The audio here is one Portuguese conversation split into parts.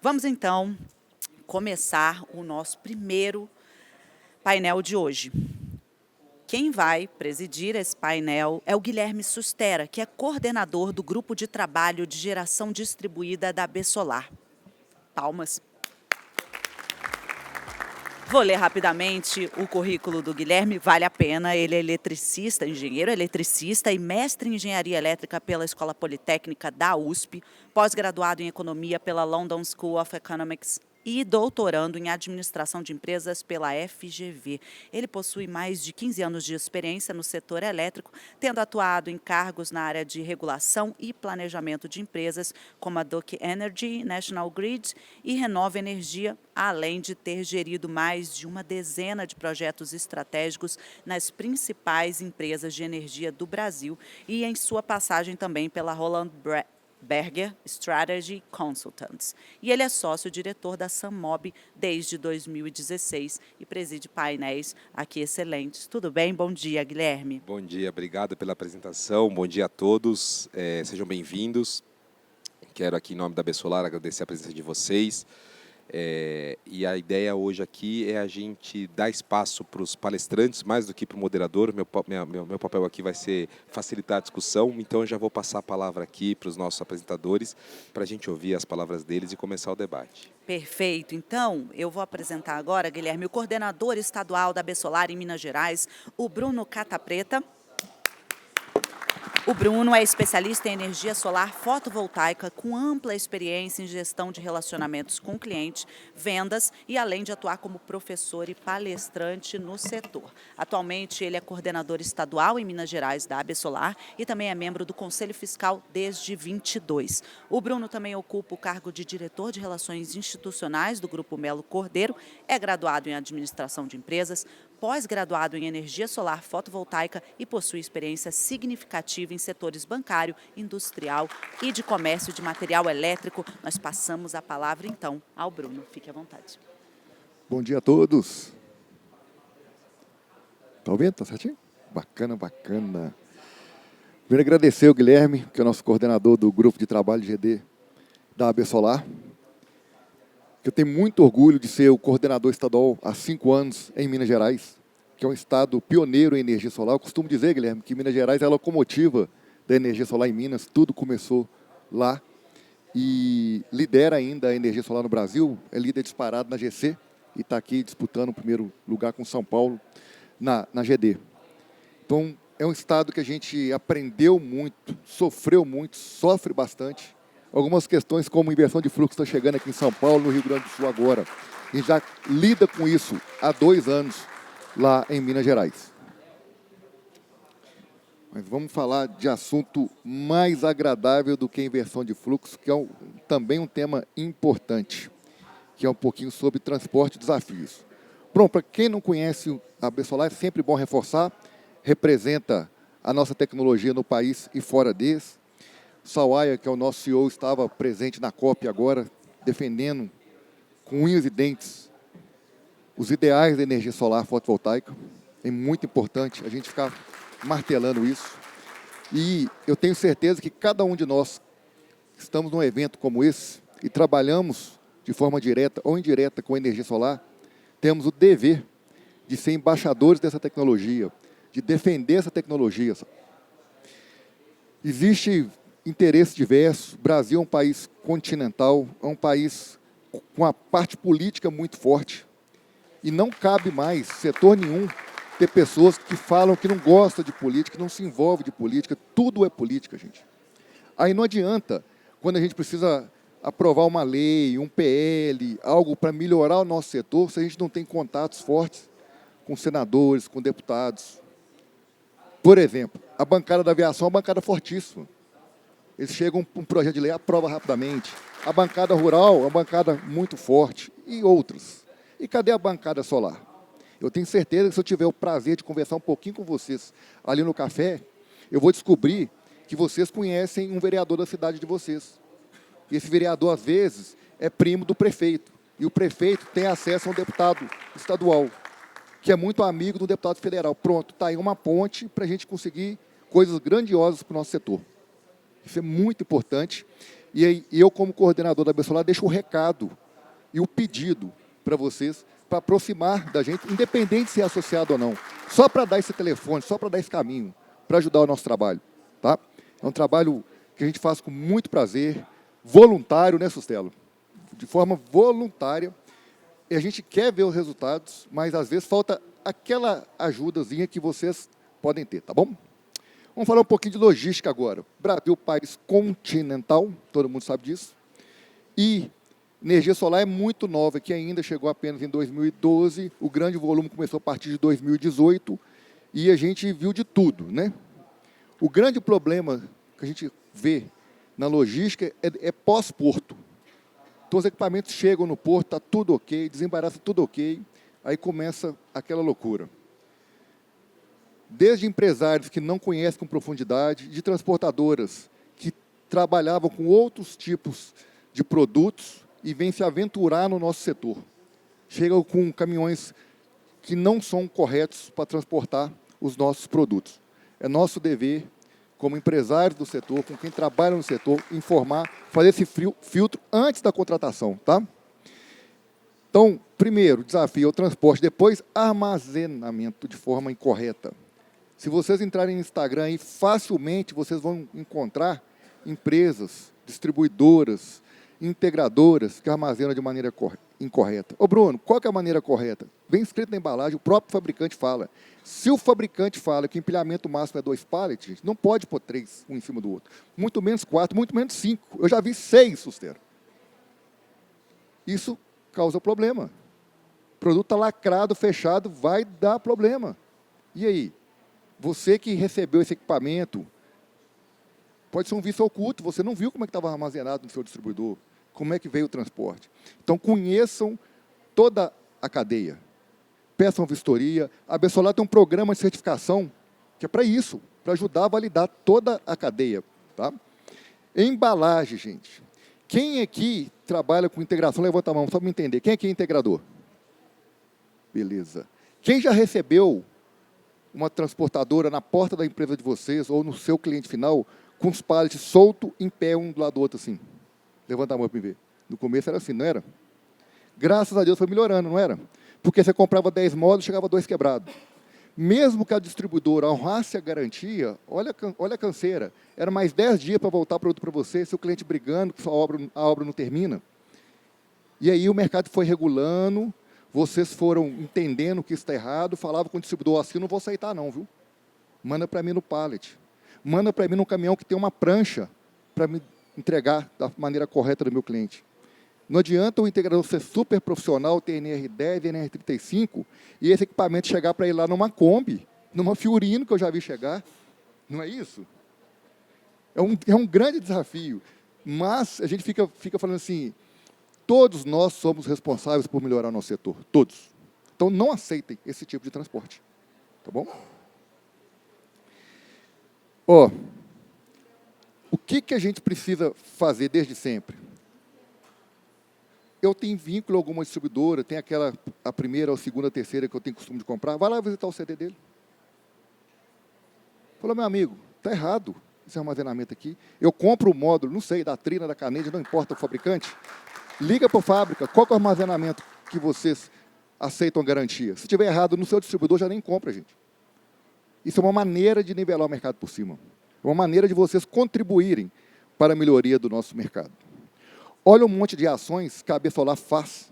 Vamos então começar o nosso primeiro painel de hoje. Quem vai presidir esse painel é o Guilherme Sustera, que é coordenador do Grupo de Trabalho de Geração Distribuída da Absolar. Palmas. Vou ler rapidamente o currículo do Guilherme, vale a pena. Ele é eletricista, engenheiro eletricista e mestre em engenharia elétrica pela Escola Politécnica da USP, pós-graduado em economia pela London School of Economics e doutorando em administração de empresas pela FGV. Ele possui mais de 15 anos de experiência no setor elétrico, tendo atuado em cargos na área de regulação e planejamento de empresas, como a Duke Energy, National Grid e Renova Energia, além de ter gerido mais de uma dezena de projetos estratégicos nas principais empresas de energia do Brasil e em sua passagem também pela Roland Berger Strategy Consultants. E ele é sócio-diretor da Sammob desde 2016 e preside painéis aqui excelentes. Tudo bem? Bom dia, Guilherme. Bom dia, obrigado pela apresentação. Bom dia a todos, sejam bem-vindos. Quero aqui, em nome da Absolar, agradecer a presença de vocês. E a ideia hoje aqui é a gente dar espaço para os palestrantes, mais do que para o moderador. Meu papel aqui vai ser facilitar a discussão, então eu já vou passar a palavra aqui para os nossos apresentadores, para a gente ouvir as palavras deles e começar o debate. Perfeito. Então, eu vou apresentar agora, Guilherme, o coordenador estadual da Absolar em Minas Gerais, o Bruno Catapreta. O Bruno é especialista em energia solar fotovoltaica, com ampla experiência em gestão de relacionamentos com cliente, vendas e além de atuar como professor e palestrante no setor. Atualmente, ele é coordenador estadual em Minas Gerais da Absolar e também é membro do Conselho Fiscal desde 22. O Bruno também ocupa o cargo de diretor de relações institucionais do Grupo Melo Cordeiro, é graduado em administração de empresas, pós-graduado em energia solar fotovoltaica e possui experiência significativa em setores bancário, industrial e de comércio de material elétrico. Nós passamos a palavra, então, ao Bruno. Fique à vontade. Bom dia a todos. Tá ouvindo? Tá certinho? Bacana, bacana. Primeiro agradecer ao Guilherme, que é o nosso coordenador do Grupo de Trabalho GD da Absolar. Eu tenho muito orgulho de ser o coordenador estadual há 5 anos em Minas Gerais, que é um estado pioneiro em energia solar. Eu costumo dizer, Guilherme, que Minas Gerais é a locomotiva da energia solar em Minas. Tudo começou lá e lidera ainda a energia solar no Brasil. É líder disparado na GC e está aqui disputando o primeiro lugar com São Paulo na GD. Então, é um estado que a gente aprendeu muito, sofreu muito, sofre bastante. Algumas questões como inversão de fluxo está chegando aqui em São Paulo, no Rio Grande do Sul agora. A gente já lida com isso há 2 anos lá em Minas Gerais. Mas vamos falar de assunto mais agradável do que a inversão de fluxo, que é também um tema importante, que é um pouquinho sobre transporte e desafios. Pronto, para quem não conhece a Absolar, é sempre bom reforçar, representa a nossa tecnologia no país e fora desse. Sauaia, que é o nosso CEO, estava presente na COP agora, defendendo com unhas e dentes os ideais da energia solar fotovoltaica. É muito importante a gente ficar martelando isso. E eu tenho certeza que cada um de nós estamos num evento como esse e trabalhamos de forma direta ou indireta com a energia solar, temos o dever de ser embaixadores dessa tecnologia, de defender essa tecnologia. Existe interesse diverso. O Brasil é um país continental, é um país com a parte política muito forte. E não cabe mais, setor nenhum, ter pessoas que falam que não gostam de política, que não se envolvem de política. Tudo é política, gente. Aí não adianta, quando a gente precisa aprovar uma lei, um PL, algo para melhorar o nosso setor, se a gente não tem contatos fortes com senadores, com deputados. Por exemplo, a bancada da aviação é uma bancada fortíssima. Eles chegam com um projeto de lei, aprova rapidamente. A bancada rural é uma bancada muito forte e outras. E cadê a bancada solar? Eu tenho certeza que se eu tiver o prazer de conversar um pouquinho com vocês ali no café, eu vou descobrir que vocês conhecem um vereador da cidade de vocês. E esse vereador, às vezes, é primo do prefeito. E o prefeito tem acesso a um deputado estadual, que é muito amigo do deputado federal. Pronto, está aí uma ponte para a gente conseguir coisas grandiosas para o nosso setor. Isso é muito importante. E aí, eu, como coordenador da Bessolar, deixo o recado e o pedido para vocês, para aproximar da gente, independente de ser associado ou não, só para dar esse telefone, só para dar esse caminho, para ajudar o nosso trabalho. Tá? É um trabalho que a gente faz com muito prazer, voluntário, né, Sustelo? De forma voluntária. E a gente quer ver os resultados, mas às vezes falta aquela ajudazinha que vocês podem ter, tá bom? Vamos falar um pouquinho de logística agora. Brasil, país continental, todo mundo sabe disso. E energia solar é muito nova, que ainda chegou apenas em 2012. O grande volume começou a partir de 2018 e a gente viu de tudo, né? O grande problema que a gente vê na logística é pós-porto. Então, os equipamentos chegam no porto, está tudo ok, desembaraça tudo ok, aí começa aquela loucura. Desde empresários que não conhecem com profundidade, de transportadoras que trabalhavam com outros tipos de produtos e vêm se aventurar no nosso setor. Chegam com caminhões que não são corretos para transportar os nossos produtos. É nosso dever, como empresários do setor, com quem trabalha no setor, informar, fazer esse filtro antes da contratação, tá? Então, primeiro, desafio é o transporte, depois, armazenamento de forma incorreta. Se vocês entrarem no Instagram, aí, facilmente vocês vão encontrar empresas, distribuidoras, integradoras que armazenam de maneira incorreta. Ô Bruno, qual que é a maneira correta? Vem escrito na embalagem, o próprio fabricante fala. Se o fabricante fala que o empilhamento máximo é 2 pallets, não pode pôr 3, um em cima do outro. Muito menos 4, muito menos 5. Eu já vi 6, Sustero. Isso causa problema. O produto está lacrado, fechado, vai dar problema. E aí? Você que recebeu esse equipamento, pode ser um vício oculto, você não viu como é que estava armazenado no seu distribuidor, como é que veio o transporte. Então, conheçam toda a cadeia. Peçam vistoria. A Bessolar tem um programa de certificação que é para isso, para ajudar a validar toda a cadeia. Tá? Embalagem, gente. Quem aqui trabalha com integração, levanta a mão, só para me entender. Quem aqui é integrador? Beleza. Quem já recebeu uma transportadora na porta da empresa de vocês ou no seu cliente final com os pallets soltos em pé um do lado do outro assim? Levanta a mão para me ver. No começo era assim, não era? Graças a Deus foi melhorando, não era? Porque você comprava 10 módulos, chegava 2 quebrados. Mesmo que a distribuidora honrasse a garantia, olha a canseira, era mais 10 dias para voltar o produto para você, seu cliente brigando, que a obra não termina. E aí o mercado foi regulando, vocês foram entendendo que isso está errado, falavam com o distribuidor assim, não vou aceitar não, viu? Manda para mim no pallet. Manda para mim num caminhão que tem uma prancha para me entregar da maneira correta do meu cliente. Não adianta o integrador ser super profissional, ter NR10, NR35, e esse equipamento chegar para ir lá numa Kombi, numa Fiorino, que eu já vi chegar. Não é isso? É um grande desafio. Mas a gente fica falando assim, todos nós somos responsáveis por melhorar o nosso setor. Todos. Então, não aceitem esse tipo de transporte. Tá bom? Ó, o que a gente precisa fazer desde sempre? Eu tenho vínculo a alguma distribuidora, tem a primeira, a segunda, a terceira que eu tenho costume de comprar. Vai lá visitar o CD dele. Fala, meu amigo, está errado esse armazenamento aqui. Eu compro o módulo, não sei, da Trina, da Canede, não importa o fabricante. Liga para a fábrica, qual é o armazenamento que vocês aceitam a garantia? Se tiver errado no seu distribuidor, já nem compra, gente. Isso é uma maneira de nivelar o mercado por cima. É uma maneira de vocês contribuírem para a melhoria do nosso mercado. Olha um monte de ações que a Bessolar faz,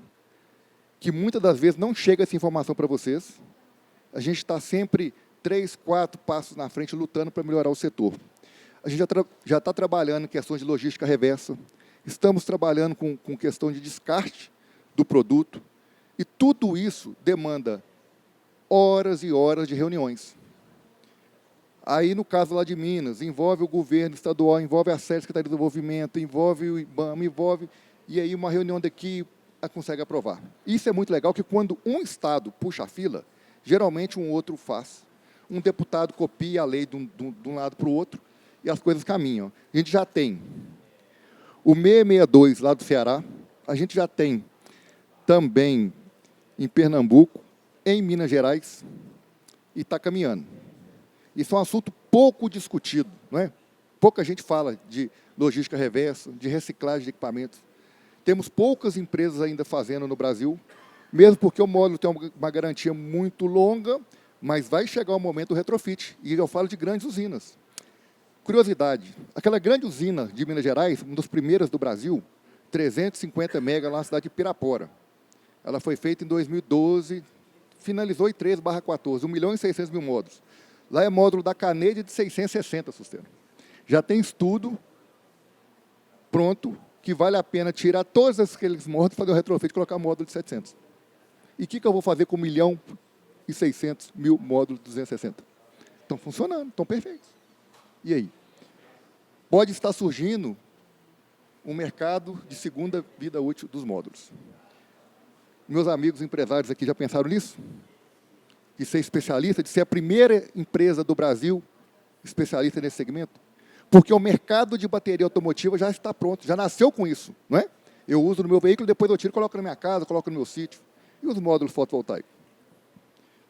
que muitas das vezes não chega essa informação para vocês. A gente está sempre 3, 4 passos na frente, lutando para melhorar o setor. A gente já está trabalhando em questões de logística reversa, estamos trabalhando com questão de descarte do produto, e tudo isso demanda horas e horas de reuniões. Aí, no caso lá de Minas, envolve o governo estadual, envolve a Secretaria de Desenvolvimento, envolve o IBAMA, e aí uma reunião daqui consegue aprovar. Isso é muito legal, que quando um Estado puxa a fila, geralmente um outro faz. Um deputado copia a lei de um lado para o outro, e as coisas caminham. A gente já tem o 662 lá do Ceará, a gente já tem também em Pernambuco, em Minas Gerais, e está caminhando. Isso é um assunto pouco discutido, não é? pouca gente fala de logística reversa, de reciclagem de equipamentos. Temos poucas empresas ainda fazendo no Brasil, mesmo porque o módulo tem uma garantia muito longa, mas vai chegar o momento do retrofit. E eu falo de grandes usinas. Curiosidade, aquela grande usina de Minas Gerais, uma das primeiras do Brasil, 350 mega lá na cidade de Pirapora. Ela foi feita em 2012, finalizou em 13/14, 1.600.000 módulos. Lá é módulo da Canede de 660, Susteno. Já tem estudo pronto que vale a pena tirar todos aqueles módulos, fazer o retrofit e colocar módulo de 700. E o que eu vou fazer com 1.600.000 módulos de 260? Estão funcionando, estão perfeitos. E aí? Pode estar surgindo um mercado de segunda vida útil dos módulos. Meus amigos empresários aqui já pensaram nisso? De ser especialista, de ser a primeira empresa do Brasil especialista nesse segmento? Porque o mercado de bateria automotiva já está pronto, já nasceu com isso, não é? Eu uso no meu veículo, depois eu tiro, coloco na minha casa, coloco no meu sítio. E os módulos fotovoltaicos?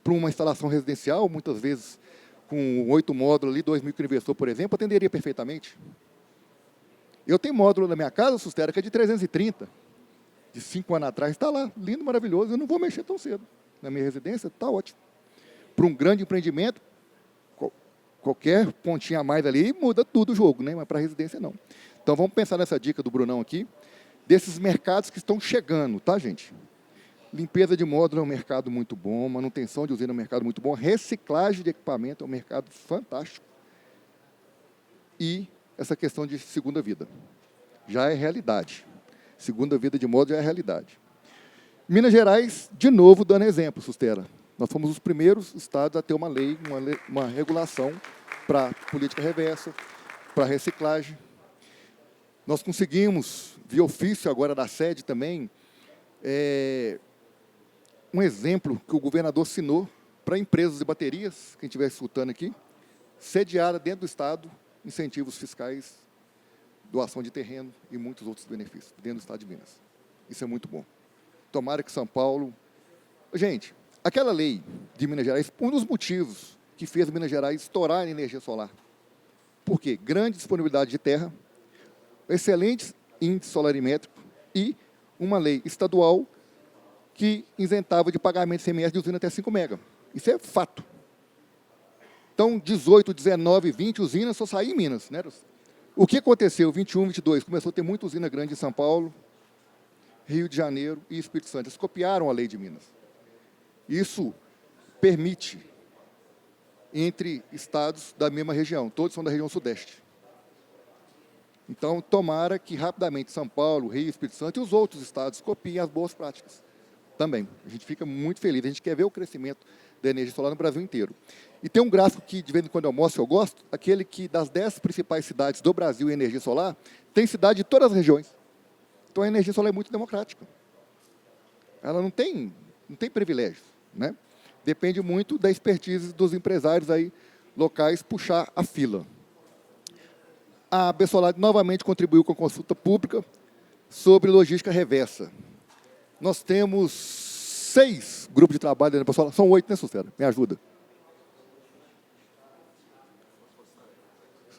Para uma instalação residencial, muitas vezes, com 8 módulos ali, 2.000 que investor, por exemplo, atenderia perfeitamente. Eu tenho módulo na minha casa, Sustera, que é de 330. De 5 anos atrás, está lá, lindo, maravilhoso. Eu não vou mexer tão cedo. Na minha residência, está ótimo. Para um grande empreendimento, qualquer pontinho a mais ali muda tudo o jogo, né? Mas para a residência, não. Então, vamos pensar nessa dica do Brunão aqui, desses mercados que estão chegando, tá, gente? Limpeza de módulo é um mercado muito bom, manutenção de usina é um mercado muito bom, reciclagem de equipamento é um mercado fantástico. E essa questão de segunda vida já é realidade. Segunda vida de módulo já é realidade. Minas Gerais, de novo, dando exemplo, Sustera. Nós fomos os primeiros estados a ter uma lei, uma regulação para política reversa, para reciclagem. Nós conseguimos, via ofício agora da sede também, um exemplo que o governador assinou para empresas de baterias, quem estiver escutando aqui, sediada dentro do Estado, incentivos fiscais, doação de terreno e muitos outros benefícios dentro do Estado de Minas. Isso é muito bom. Tomara que São Paulo... Gente, aquela lei de Minas Gerais, um dos motivos que fez Minas Gerais estourar em energia solar. Por quê? Grande disponibilidade de terra, excelente índice solarimétrico e uma lei estadual que isentava de pagamento de ICMS de usina até 5 mega. Isso é fato. Então, 18, 19, 20 usinas só saíram em Minas, né? O que aconteceu? 21, 22, começou a ter muita usina grande em São Paulo, Rio de Janeiro e Espírito Santo. Eles copiaram a lei de Minas. Isso permite, entre estados da mesma região, todos são da região sudeste. Então, tomara que rapidamente São Paulo, Rio, Espírito Santo e os outros estados copiem as boas práticas. Também. A gente fica muito feliz. A gente quer ver o crescimento da energia solar no Brasil inteiro. E tem um gráfico que, de vez em quando eu mostro, eu gosto, aquele que das 10 principais cidades do Brasil em energia solar, tem cidade de todas as regiões. Então, a energia solar é muito democrática. Ela não tem privilégios, né? Depende muito da expertise dos empresários aí locais puxar a fila. A Bessolar novamente contribuiu com a consulta pública sobre logística reversa. Nós temos 6 grupos de trabalho da Bessolar. São 8, né, Sustera? Me ajuda.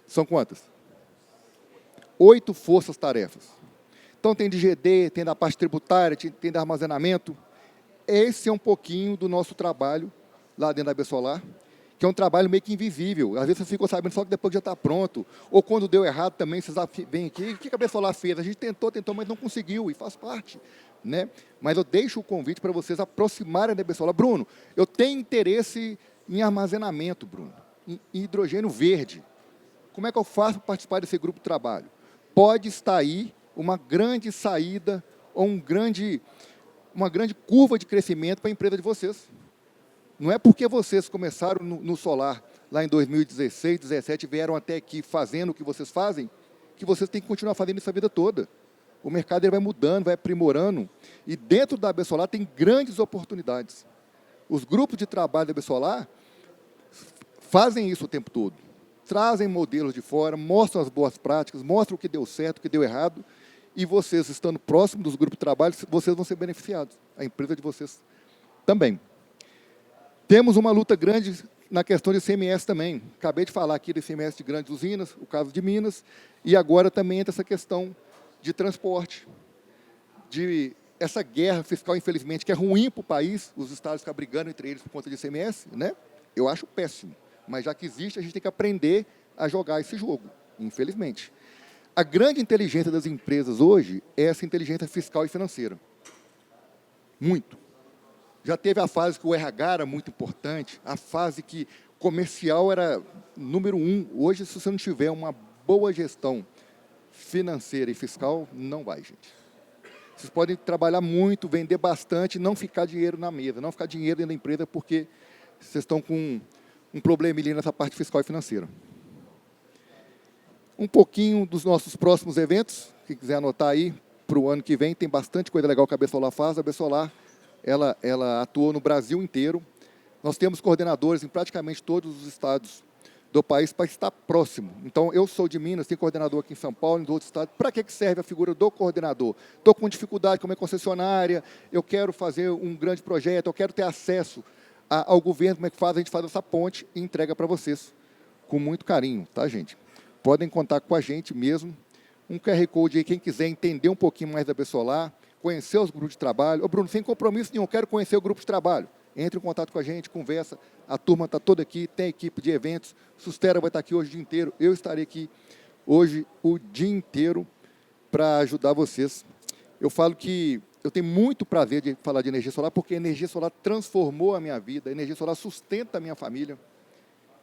São quantas? 8 forças-tarefas. Então, tem de GD, tem da parte tributária, tem de armazenamento. Esse é um pouquinho do nosso trabalho lá dentro da Bessolar, que é um trabalho meio que invisível. Às vezes você ficou sabendo só que depois que já está pronto. Ou quando deu errado também, vocês vêm aqui, o que a Bessolar fez? A gente tentou, mas não conseguiu, e faz parte, né? Mas eu deixo o convite para vocês aproximarem da Bessolar. Bruno, eu tenho interesse em armazenamento, Bruno, em hidrogênio verde. Como é que eu faço para participar desse grupo de trabalho? Pode estar aí uma grande saída ou uma grande curva de crescimento para a empresa de vocês. Não é porque vocês começaram no solar lá em 2016, 2017, vieram até aqui fazendo o que vocês fazem, que vocês têm que continuar fazendo isso a vida toda. O mercado ele vai mudando, vai aprimorando, e dentro da Bessolar tem grandes oportunidades. Os grupos de trabalho da Bessolar fazem isso o tempo todo. Trazem modelos de fora, mostram as boas práticas, mostram o que deu certo, o que deu errado, e vocês, estando próximos dos grupos de trabalho, vocês vão ser beneficiados. A empresa de vocês também. Temos uma luta grande na questão de ICMS também. Acabei de falar aqui do ICMS de grandes usinas, o caso de Minas, e agora também entra essa questão de transporte, de essa guerra fiscal, infelizmente, que é ruim para o país, os estados ficam brigando entre eles por conta de ICMS, né? Eu acho péssimo, mas já que existe, a gente tem que aprender a jogar esse jogo, infelizmente. A grande inteligência das empresas hoje é essa inteligência fiscal e financeira. Muito. Já teve a fase que o RH era muito importante, a fase que comercial era número 1. Hoje, se você não tiver uma boa gestão financeira e fiscal, não vai, gente. Vocês podem trabalhar muito, vender bastante, não ficar dinheiro na mesa, não ficar dinheiro dentro da empresa, porque vocês estão com um probleminha nessa parte fiscal e financeira. Um pouquinho dos nossos próximos eventos, quem quiser anotar aí, para o ano que vem, tem bastante coisa legal que a Bessolar faz. A Bessolar, ela atua no Brasil inteiro. Nós temos coordenadores em praticamente todos os estados do país para estar próximo. Então, eu sou de Minas, tenho coordenador aqui em São Paulo, em outros estados. Para que serve a figura do coordenador? Estou com dificuldade com a minha concessionária, eu quero fazer um grande projeto, eu quero ter acesso ao governo, como é que faz? A gente faz essa ponte e entrega para vocês, com muito carinho, tá, gente? Podem contar com a gente mesmo. Um QR Code aí, quem quiser entender um pouquinho mais da Bessolar, conhecer os grupos de trabalho. Ô, Bruno, sem compromisso nenhum, quero conhecer o grupo de trabalho. Entre em contato com a gente, conversa. A turma está toda aqui, tem equipe de eventos. Sustera vai estar aqui hoje o dia inteiro. Eu estarei aqui hoje o dia inteiro para ajudar vocês. Eu falo que eu tenho muito prazer de falar de energia solar, porque a energia solar transformou a minha vida, a energia solar sustenta a minha família.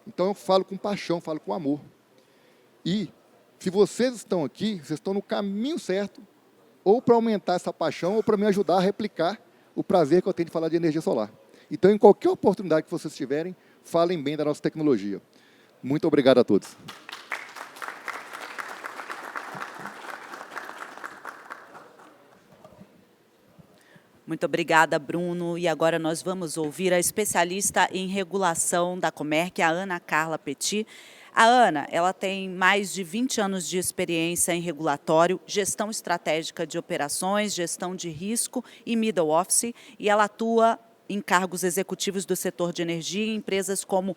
Então, eu falo com paixão, falo com amor. E, se vocês estão aqui, vocês estão no caminho certo, ou para aumentar essa paixão, ou para me ajudar a replicar o prazer que eu tenho de falar de energia solar. Então, em qualquer oportunidade que vocês tiverem, falem bem da nossa tecnologia. Muito obrigado a todos. Muito obrigada, Bruno. E agora nós vamos ouvir a especialista em regulação da Comerc, a Ana Carla Petit. A Ana, ela tem mais de 20 anos de experiência em regulatório, gestão estratégica de operações, gestão de risco e middle office, e ela atua em cargos executivos do setor de energia em empresas como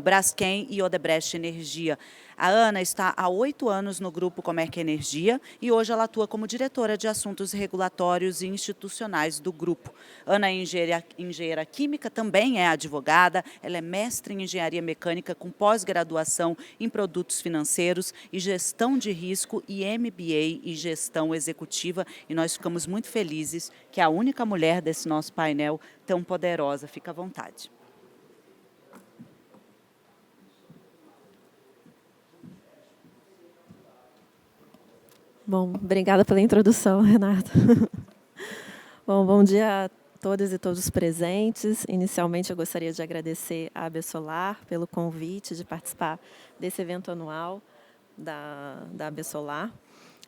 Braskem e Odebrecht Energia. A Ana está há 8 anos no grupo Comerc Energia e hoje ela atua como diretora de assuntos regulatórios e institucionais do grupo. Ana é engenheira química, também é advogada, ela é mestre em engenharia mecânica com pós-graduação em produtos financeiros e gestão de risco e MBA em gestão executiva, e nós ficamos muito felizes que é a única mulher desse nosso painel tão poderosa. Fica à vontade. Bom, obrigada pela introdução, Renata. Bom dia a todas e todos presentes. Inicialmente, eu gostaria de agradecer à Bessolar pelo convite de participar desse evento anual da Bessolar.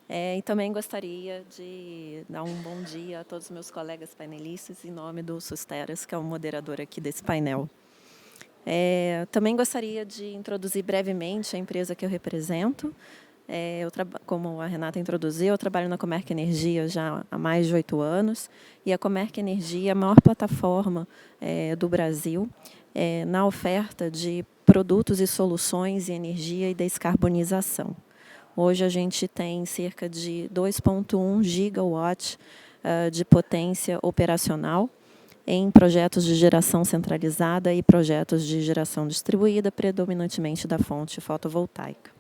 E também gostaria de dar um bom dia a todos os meus colegas painelistas, em nome do Susteras, que é o moderador aqui desse painel. Também gostaria de introduzir brevemente a empresa que eu represento. Como a Renata introduziu, eu trabalho na Comerc Energia já há mais de 8 anos, e a Comerc Energia é a maior plataforma do Brasil na oferta de produtos e soluções em energia e descarbonização. Hoje a gente tem cerca de 2,1 gigawatts de potência operacional em projetos de geração centralizada e projetos de geração distribuída, predominantemente da fonte fotovoltaica.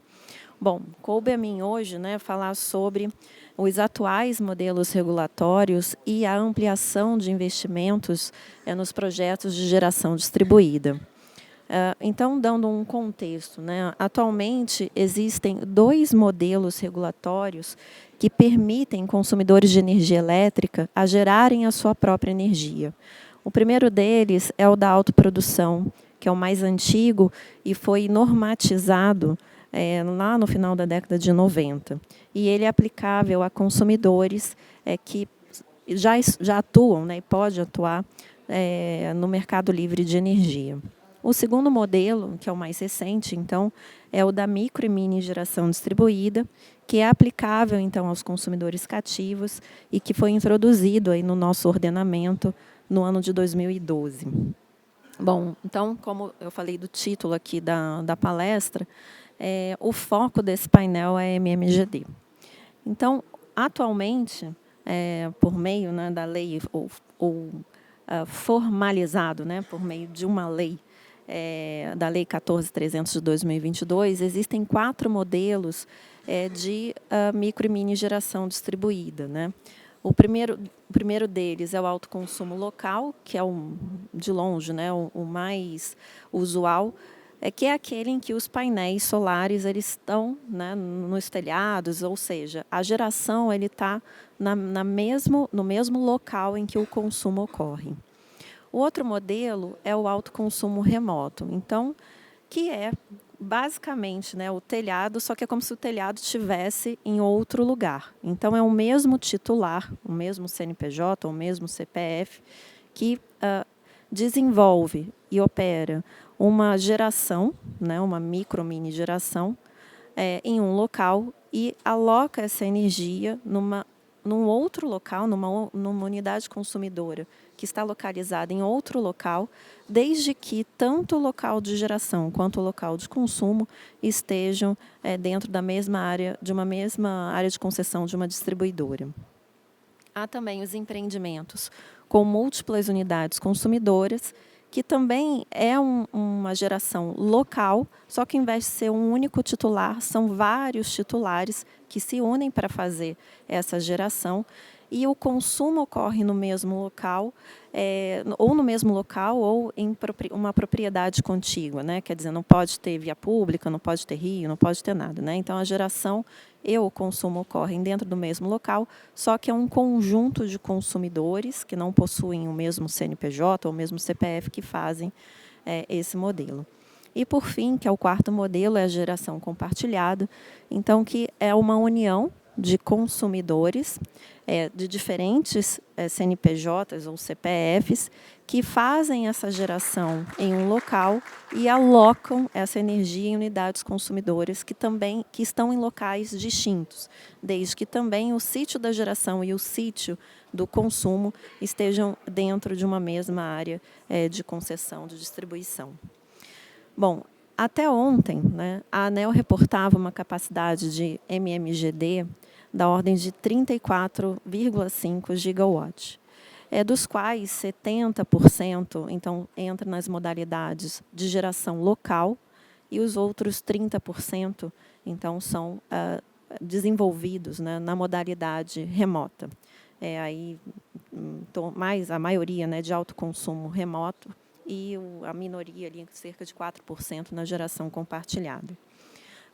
Bom, coube a mim hoje falar sobre os atuais modelos regulatórios e a ampliação de investimentos nos projetos de geração distribuída. Então, dando um contexto, atualmente existem 2 modelos regulatórios que permitem consumidores de energia elétrica a gerarem a sua própria energia. O primeiro deles é o da autoprodução, que é o mais antigo e foi normatizado lá no final da década de 90. E ele é aplicável a consumidores que já atuam e podem atuar no mercado livre de energia. O segundo modelo, que é o mais recente, então, é o da micro e mini geração distribuída, que é aplicável então aos consumidores cativos e que foi introduzido aí no nosso ordenamento no ano de 2012. Bom, então, como eu falei do título aqui da palestra, o foco desse painel é MMGD. Então, atualmente, por meio, né, da lei, formalizado, né, por meio de uma lei, da Lei 14.300 de 2022, existem 4 modelos de micro e mini geração distribuída, né? O primeiro deles é o autoconsumo local, que é, de longe, né, o mais usual, que é aquele em que os painéis solares eles estão, né, nos telhados, ou seja, a geração está no mesmo local em que o consumo ocorre. O outro modelo é o autoconsumo remoto, então, que é basicamente, né, o telhado, só que é como se o telhado estivesse em outro lugar. Então, é o mesmo titular, o mesmo CNPJ, o mesmo CPF, que desenvolve e opera uma geração, né, uma micro-mini geração, em um local e aloca essa energia num outro local, numa unidade consumidora que está localizada em outro local, desde que tanto o local de geração quanto o local de consumo estejam dentro da mesma área, de uma mesma área de concessão de uma distribuidora. Há também os empreendimentos com múltiplas unidades consumidoras, que também é uma geração local, só que, ao invés de ser um único titular, são vários titulares que se unem para fazer essa geração, e o consumo ocorre no mesmo local, ou em uma propriedade contígua, né? Quer dizer, não pode ter via pública, não pode ter rio, não pode ter nada, né? Então, a geração e o consumo ocorrem dentro do mesmo local, só que é um conjunto de consumidores que não possuem o mesmo CNPJ ou o mesmo CPF que fazem esse modelo. E, por fim, que é o quarto modelo, é a geração compartilhada, então, que é uma união de consumidores de diferentes CNPJs ou CPFs que fazem essa geração em um local e alocam essa energia em unidades consumidoras que estão em locais distintos, desde que também o sítio da geração e o sítio do consumo estejam dentro de uma mesma área de concessão de distribuição. Bom, até ontem, né, a ANEEL reportava uma capacidade de MMGD da ordem de 34,5 gigawatts, dos quais 70% então, entra nas modalidades de geração local e os outros 30% então, são desenvolvidos, né, na modalidade remota. Mais a maioria, né, de autoconsumo remoto e a minoria, ali, cerca de 4%, na geração compartilhada.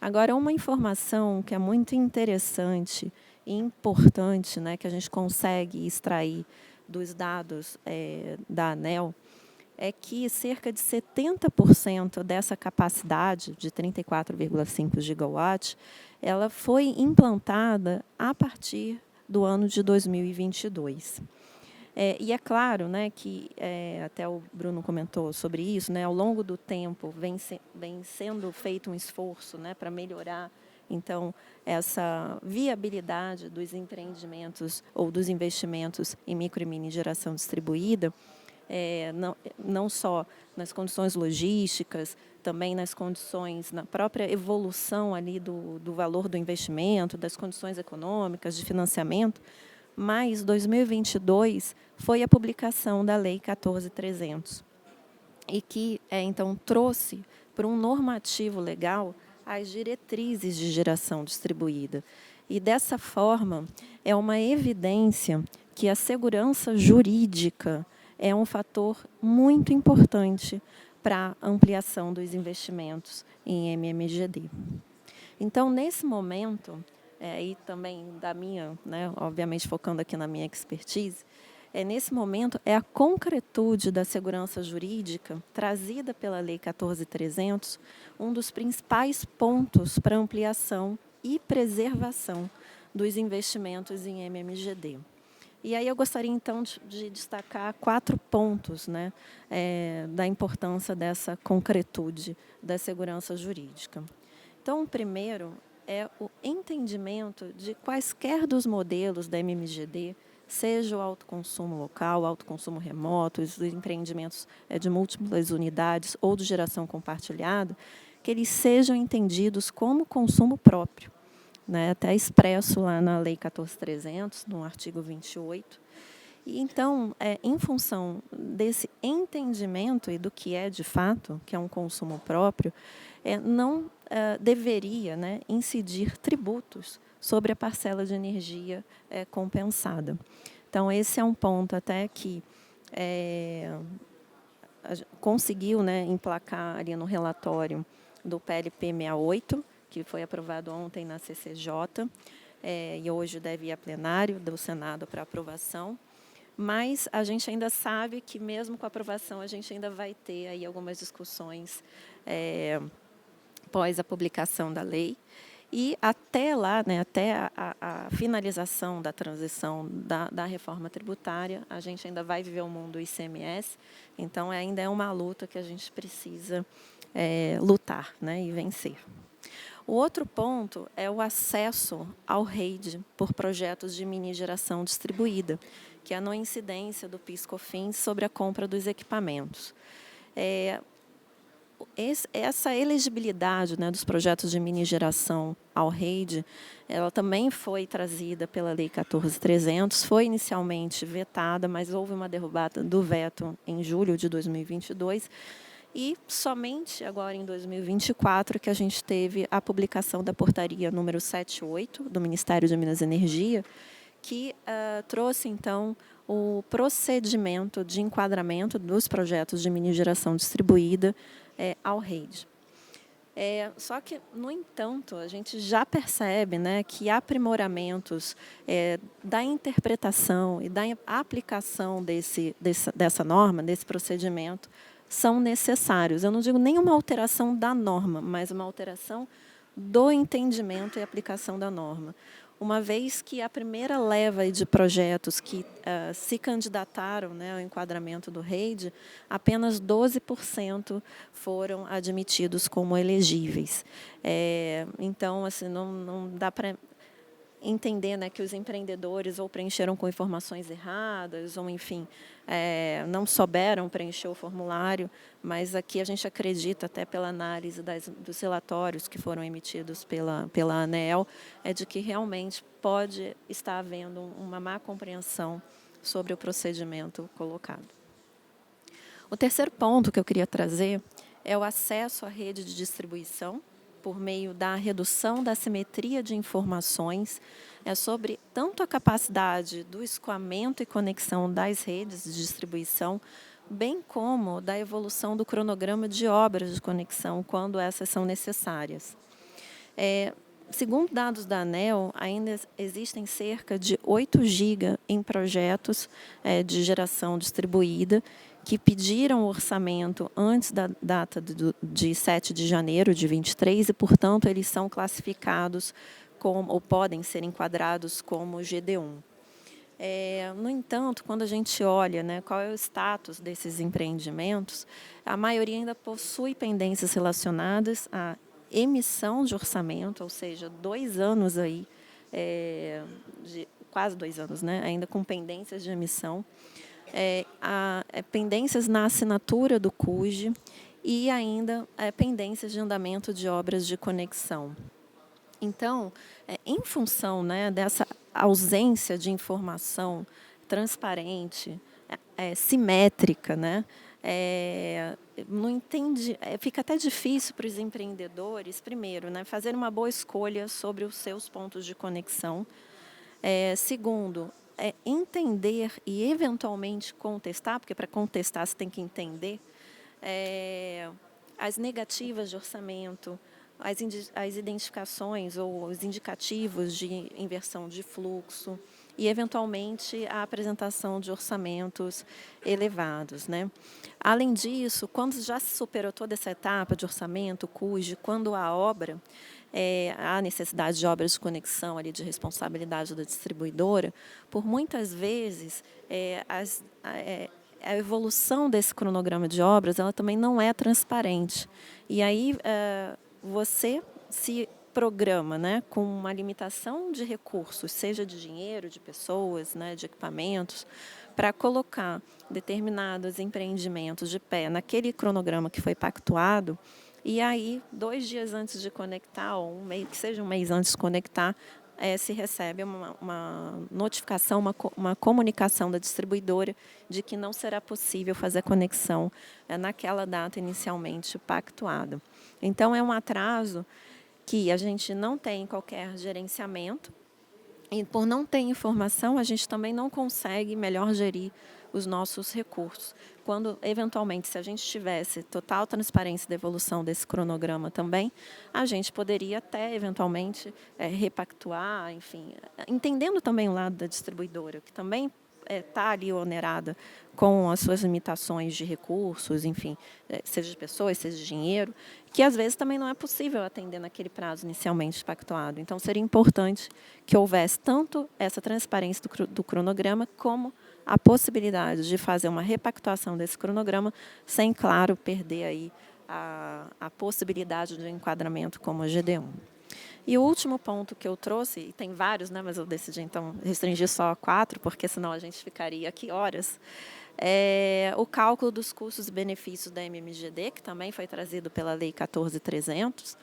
Agora, uma informação que é muito interessante e importante, né, que a gente consegue extrair dos dados da ANEEL, é que cerca de 70% dessa capacidade de 34,5 gigawatts, ela foi implantada a partir do ano de 2022. E é claro, né, que até o Bruno comentou sobre isso, né, ao longo do tempo vem sendo feito um esforço, né, para melhorar, então, essa viabilidade dos empreendimentos ou dos investimentos em micro e mini geração distribuída, não só nas condições logísticas, também nas condições, na própria evolução ali do valor do investimento, das condições econômicas, de financiamento, mas 2022 foi a publicação da Lei 14.300, e que, então, trouxe para um normativo legal as diretrizes de geração distribuída. E, dessa forma, é uma evidência que a segurança jurídica é um fator muito importante para a ampliação dos investimentos em MMGD. Então, nesse momento, e também da minha, né, obviamente focando aqui na minha expertise, nesse momento é a concretude da segurança jurídica trazida pela Lei 14.300, um dos principais pontos para ampliação e preservação dos investimentos em MMGD. E aí eu gostaria, então, de destacar 4 pontos, né, da importância dessa concretude da segurança jurídica. Então, o primeiro é o entendimento de quaisquer dos modelos da MMGD seja o autoconsumo local, o autoconsumo remoto, os empreendimentos de múltiplas unidades ou de geração compartilhada, que eles sejam entendidos como consumo próprio, né, até expresso lá na Lei 14.300, no artigo 28. E, então, em função desse entendimento e do que é de fato, que é um consumo próprio, não deveria, né, incidir tributos sobre a parcela de energia compensada. Então, esse é um ponto até que conseguiu, né, emplacar ali no relatório do PLP 68, que foi aprovado ontem na CCJ, e hoje deve ir a plenário do Senado para aprovação. Mas a gente ainda sabe que, mesmo com a aprovação, a gente ainda vai ter aí algumas discussões após a publicação da lei. E até lá, né, até a finalização da transição da reforma tributária, a gente ainda vai viver o mundo do ICMS, então ainda é uma luta que a gente precisa lutar, né, e vencer. O outro ponto é o acesso ao REID por projetos de mini geração distribuída, que é a não incidência do PIS/COFINS sobre a compra dos equipamentos. Essa elegibilidade, né, dos projetos de mini geração ao REID, ela também foi trazida pela Lei 14.300, foi inicialmente vetada, mas houve uma derrubada do veto em julho de 2022, e somente agora em 2024 que a gente teve a publicação da portaria número 78 do Ministério de Minas e Energia, que trouxe, então, o procedimento de enquadramento dos projetos de mini geração distribuída ao REID. Só que, no entanto, a gente já percebe, né, que aprimoramentos da interpretação e da aplicação dessa norma, desse procedimento, são necessários. Eu não digo nenhuma alteração da norma, mas uma alteração do entendimento e aplicação da norma. Uma vez que a primeira leva de projetos que se candidataram, né, ao enquadramento do REID, apenas 12% foram admitidos como elegíveis. Então, assim, não dá para entender, né, que os empreendedores ou preencheram com informações erradas, ou, enfim, não souberam preencher o formulário, mas aqui a gente acredita, até pela análise dos relatórios que foram emitidos pela ANEEL, de que realmente pode estar havendo uma má compreensão sobre o procedimento colocado. O terceiro ponto que eu queria trazer é o acesso à rede de distribuição, por meio da redução da assimetria de informações, sobre tanto a capacidade do escoamento e conexão das redes de distribuição, bem como da evolução do cronograma de obras de conexão, quando essas são necessárias. Segundo dados da ANEEL, ainda existem cerca de 8 GB em projetos de geração distribuída, que pediram orçamento antes da data de 7 de janeiro de 23 e, portanto, eles são classificados como, ou podem ser enquadrados como GD1. No entanto, quando a gente olha, né, qual é o status desses empreendimentos, a maioria ainda possui pendências relacionadas à emissão de orçamento, ou seja, 2 anos aí, quase 2 anos, né, ainda com pendências de emissão, pendências na assinatura do CUJ e ainda pendências de andamento de obras de conexão. Então, em função, né, dessa ausência de informação transparente, simétrica, né, não entende, fica até difícil para os empreendedores, primeiro, né, fazer uma boa escolha sobre os seus pontos de conexão. Segundo, entender e eventualmente contestar, porque para contestar você tem que entender as negativas de orçamento, as identificações ou os indicativos de inversão de fluxo e, eventualmente, a apresentação de orçamentos elevados, né? Além disso, quando já se superou toda essa etapa de orçamento, cujo, quando a obra, há necessidade de obras de conexão ali de responsabilidade da distribuidora, por muitas vezes a evolução desse cronograma de obras ela também não é transparente. E aí você, se programa, né, com uma limitação de recursos, seja de dinheiro, de pessoas, né, de equipamentos, para colocar determinados empreendimentos de pé naquele cronograma que foi pactuado, e aí, 2 dias antes de conectar, ou que seja um mês antes de conectar, se recebe uma notificação, uma comunicação da distribuidora de que não será possível fazer a conexão naquela data inicialmente pactuada. Então, é um atraso que a gente não tem qualquer gerenciamento e, por não ter informação, a gente também não consegue melhor gerir os nossos recursos. Quando, eventualmente, se a gente tivesse total transparência da evolução desse cronograma também, a gente poderia até, eventualmente, repactuar, enfim, entendendo também o lado da distribuidora, que também está ali onerada com as suas limitações de recursos, enfim, seja de pessoas, seja de dinheiro, que às vezes também não é possível atender naquele prazo inicialmente pactuado. Então, seria importante que houvesse tanto essa transparência do cronograma, como a possibilidade de fazer uma repactuação desse cronograma, sem, claro, perder aí a possibilidade de enquadramento como GD1. E o último ponto que eu trouxe, e tem vários, né, mas eu decidi então restringir só a 4, porque senão a gente ficaria aqui horas, é o cálculo dos custos e benefícios da MMGD, que também foi trazido pela Lei 14.300,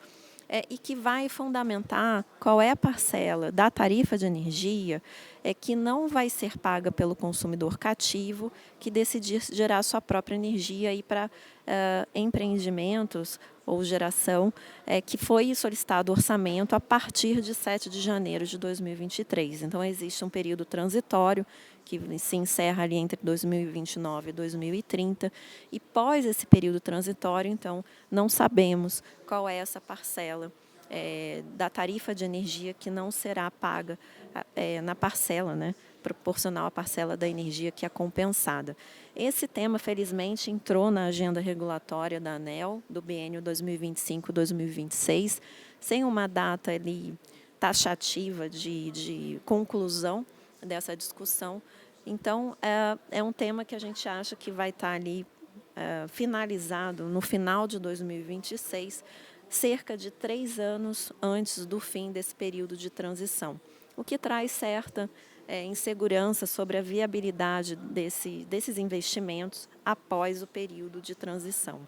e que vai fundamentar qual é a parcela da tarifa de energia que não vai ser paga pelo consumidor cativo que decidir gerar sua própria energia para empreendimentos ou geração que foi solicitado orçamento a partir de 7 de janeiro de 2023. Então, existe um período transitório que se encerra ali entre 2029 e 2030, e pós esse período transitório, então, não sabemos qual é essa parcela da tarifa de energia que não será paga na parcela, né, proporcional à parcela da energia que é compensada. Esse tema, felizmente, entrou na agenda regulatória da ANEEL, do biênio 2025-2026, sem uma data ali taxativa de conclusão dessa discussão. Então, é um tema que a gente acha que vai estar ali finalizado no final de 2026, cerca de 3 anos antes do fim desse período de transição, o que traz certa insegurança sobre a viabilidade desses investimentos após o período de transição.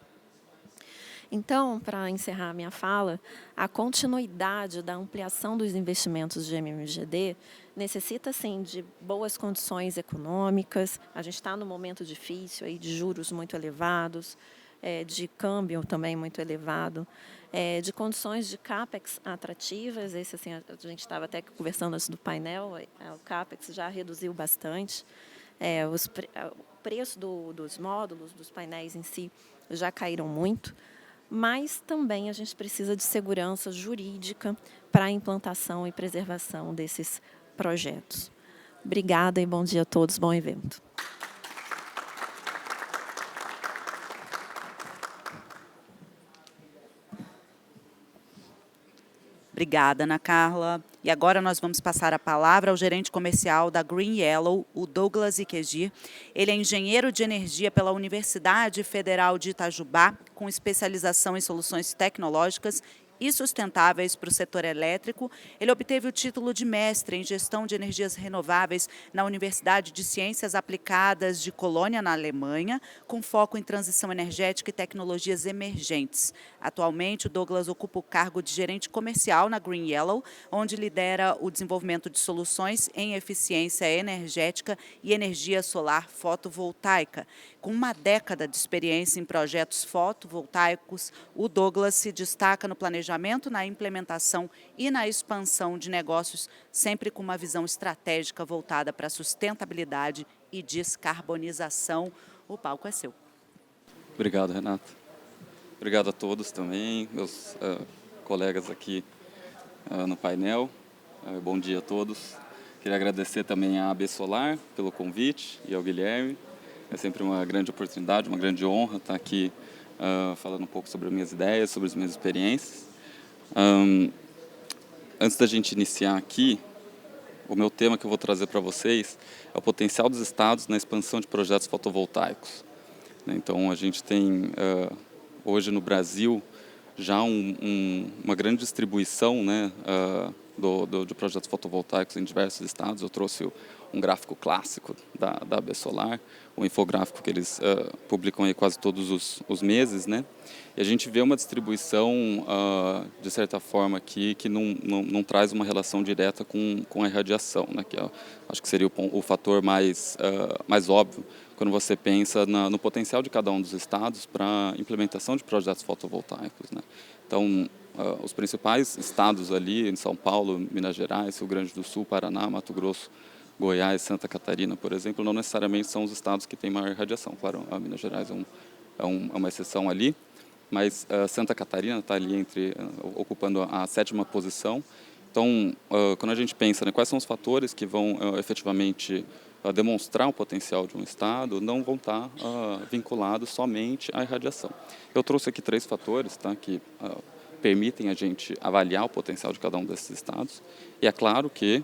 Então, para encerrar minha fala, a continuidade da ampliação dos investimentos de MMGD necessita, sim, de boas condições econômicas. A gente está num momento difícil, aí, de juros muito elevados, de câmbio também muito elevado, de condições de CAPEX atrativas. Esse, assim, a gente estava até conversando antes do painel, o CAPEX já reduziu bastante, o preço dos módulos, dos painéis em si, já caíram muito, mas também a gente precisa de segurança jurídica para a implantação e preservação desses projetos. Obrigada e bom dia a todos, bom evento. Obrigada, Ana Carla. E agora nós vamos passar a palavra ao gerente comercial da Green Yellow, o Douglas Iquegi. Ele é engenheiro de energia pela Universidade Federal de Itajubá, com especialização em soluções tecnológicas e sustentáveis para o setor elétrico. Ele obteve o título de mestre em gestão de energias renováveis na Universidade de Ciências Aplicadas de Colônia, na Alemanha, com foco em transição energética e tecnologias emergentes. Atualmente, o Douglas ocupa o cargo de gerente comercial na Green Yellow, onde lidera o desenvolvimento de soluções em eficiência energética e energia solar fotovoltaica. Com uma década de experiência em projetos fotovoltaicos, o Douglas se destaca no planejamento, na implementação e na expansão de negócios, sempre com uma visão estratégica voltada para a sustentabilidade e descarbonização. O palco é seu. Obrigado, Renata. Obrigado a todos também, meus colegas aqui no painel. Bom dia a todos. Queria agradecer também à AB Solar pelo convite e ao Guilherme. É sempre uma grande oportunidade, uma grande honra estar aqui falando um pouco sobre as minhas ideias, sobre as minhas experiências. Antes da gente iniciar aqui, o meu tema que eu vou trazer para vocês é o potencial dos estados na expansão de projetos fotovoltaicos. Então, a gente tem, hoje no Brasil, já uma grande distribuição, né, de projetos fotovoltaicos em diversos estados. Eu trouxe um gráfico clássico da AB Solar, um infográfico que eles publicam aí quase todos os meses, né? E a gente vê uma distribuição, de certa forma, aqui, que não traz uma relação direta com a irradiação, né? Que acho que seria o fator mais óbvio quando você pensa no potencial de cada um dos estados para a implementação de projetos fotovoltaicos, né? Então, os principais estados ali, em São Paulo, Minas Gerais, Rio Grande do Sul, Paraná, Mato Grosso, Goiás, Santa Catarina, por exemplo, não necessariamente são os estados que têm maior radiação. Claro, a Minas Gerais é uma exceção ali, mas Santa Catarina está ali ocupando a 7ª posição. Então, quando a gente pensa, né, quais são os fatores que vão efetivamente demonstrar o potencial de um estado, não vão estar vinculados somente à irradiação. Eu trouxe aqui 3 fatores, tá, que permitem a gente avaliar o potencial de cada um desses estados. E é claro que